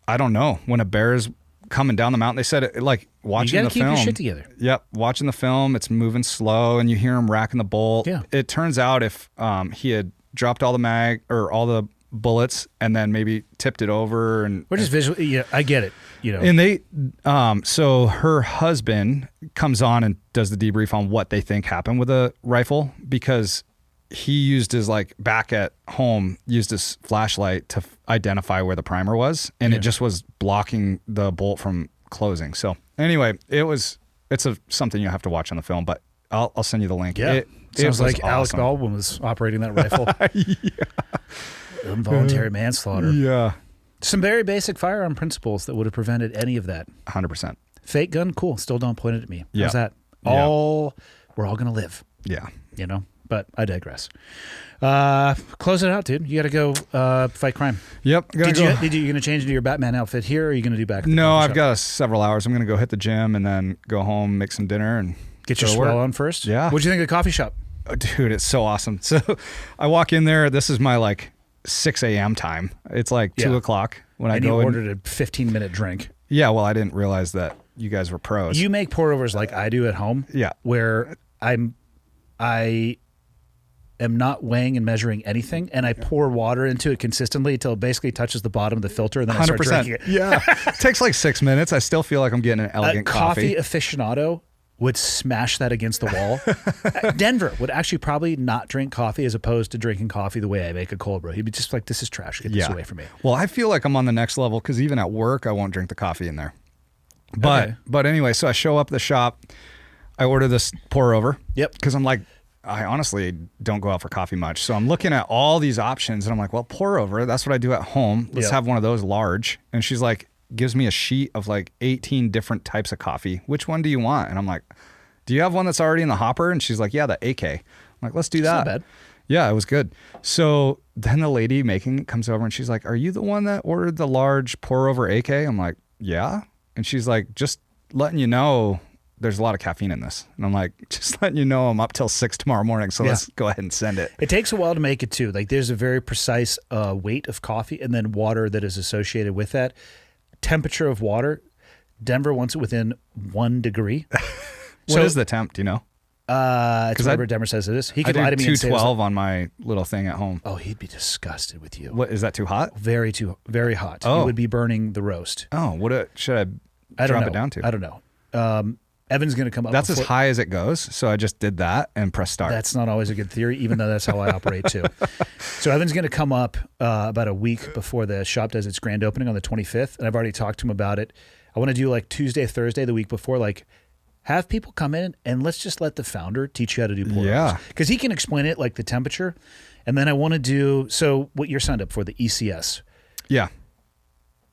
I don't know. When a bear is coming down the mountain, they said it like watching the film. You gotta keep your shit together. Yep. Watching the film, it's moving slow, and you hear him racking the bolt. Yeah. It turns out if he had dropped all the bullets and then maybe tipped it over and we're just visually. Yeah, I get it. And they, so her husband comes on and does the debrief on what they think happened with the rifle, because he used his back at home, used his flashlight to identify where the primer was, and it just was blocking the bolt from closing. So anyway, it's something you have to watch on the film, but I'll send you the link. Yeah. Sounds like awesome. Alec Baldwin was operating that rifle. Involuntary manslaughter. Yeah. Some very basic firearm principles that would have prevented any of that. 100%. Fake gun, cool. Still don't point it at me. Yeah. How's that? We're all going to live. Yeah. But I digress. Close it out, dude. You got to go fight crime. Yep. You going to change into your Batman outfit here, or are you going to do back? No, I've got several hours. I'm going to go hit the gym and then go home, make some dinner, and get your swell on first. Yeah. What'd you think of the coffee shop? Oh, dude, it's so awesome. So I walk in there. This is my 6 a.m. time. It's 2 o'clock when I go. You ordered a 15-minute drink. Yeah. Well, I didn't realize that you guys were pros. You make pour overs like I do at home. Yeah. Where I I am not weighing and measuring anything, and I pour water into it consistently until it basically touches the bottom of the filter, and then I start drinking it. Yeah. It takes like 6 minutes. I still feel like I'm getting an elegant coffee aficionado would smash that against the wall. Denver would actually probably not drink coffee as opposed to drinking coffee the way I make a cold brew. He'd be just like, this is trash. Get this away from me. Well, I feel like I'm on the next level because even at work, I won't drink the coffee in there. But anyway, so I show up at the shop. I order this pour over. Yep. Because I'm like, I honestly don't go out for coffee much. So I'm looking at all these options and I'm like, well, pour over. That's what I do at home. Let's have one of those large. And she's like, gives me a sheet of like 18 different types of coffee. Which one do you want? And I'm like, do you have one that's already in the hopper? And she's like, yeah, the AK. I'm like, let's do that. Not bad. Yeah, it was good. So then the lady making it comes over and she's like, are you the one that ordered the large pour over AK? I'm like, yeah. And she's like, just letting you know, there's a lot of caffeine in this. And I'm like, just letting you know I'm up till 6 tomorrow morning. So let's go ahead and send it. It takes a while to make it too. Like there's a very precise weight of coffee and then water that is associated with that. Temperature of water, Denver wants it within 1 degree. What is the temp? Do you know? It's whatever Denver says it is. He could lie to me and say 212 on my little thing at home. oh, he'd be disgusted with you. What is that too hot? Very hot. Oh. You would be burning the roast. Oh, should I I don't drop know. it down to? I don't know. Evan's going to come up. That's as high as it goes. So I just did that and press start. That's not always a good theory, even though that's how I operate too. So Evan's going to come up about a week before the shop does its grand opening on the 25th. And I've already talked to him about it. I want to do like Tuesday, Thursday, the week before, like have people come in and let's just let the founder teach you how to do pour overs. Because he can explain it like the temperature. And then I want to do, so what you're signed up for, the ECS. Yeah.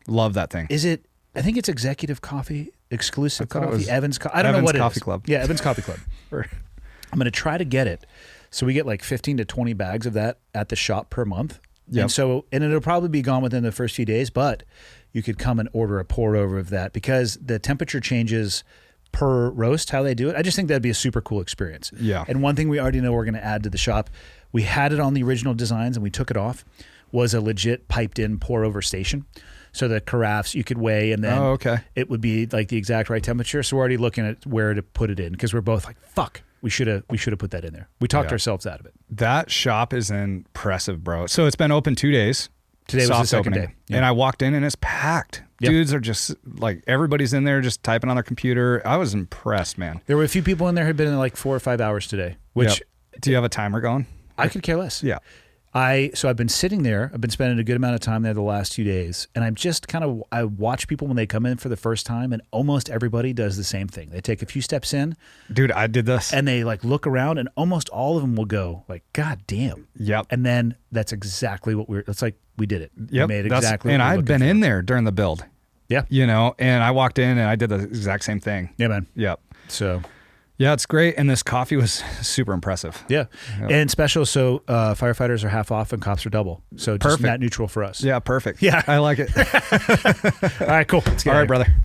Love that thing. Is it, I think it's Executive Coffee, Exclusive I thought it Coffee, was Evans I don't know what it is. Coffee Club. Yeah, Evans Coffee Club. I'm going to try to get it. So we get like 15 to 20 bags of that at the shop per month. Yep. And it'll probably be gone within the first few days, but you could come and order a pour over of that because the temperature changes per roast, how they do it. I just think that'd be a super cool experience. Yeah. And one thing we already know we're going to add to the shop, we had it on the original designs and we took it off, was a legit piped in pour over station. So the carafes you could weigh and then it would be like the exact right temperature. So we're already looking at where to put it in because we're both like, fuck, we should have put that in there. We talked ourselves out of it. That shop is impressive, bro. So it's been open 2 days. Today was the second day. And I walked in and it's packed. Yep. Dudes are just like, everybody's in there just typing on their computer. I was impressed, man. There were a few people in there who had been in like 4 or 5 hours today, which do you have a timer going? I could care less. Yeah. So I've been sitting there. I've been spending a good amount of time there the last 2 days, and I'm just I watch people when they come in for the first time, and almost everybody does the same thing. They take a few steps in. Dude, I did this. And they like look around, and almost all of them will go like, God damn. Yep. And then that's exactly what it's like we did it. Yep. We made exactly and what we were I'd been looking in for. there during the build. Yeah. You know, and I walked in and I did the exact same thing. Yeah, man. Yep. So yeah, it's great. And this coffee was super impressive. Yeah. And special, so firefighters are half off and cops are double. So just net neutral for us. Yeah, perfect. Yeah. I like it. All right, cool. Let's get All right, here. brother.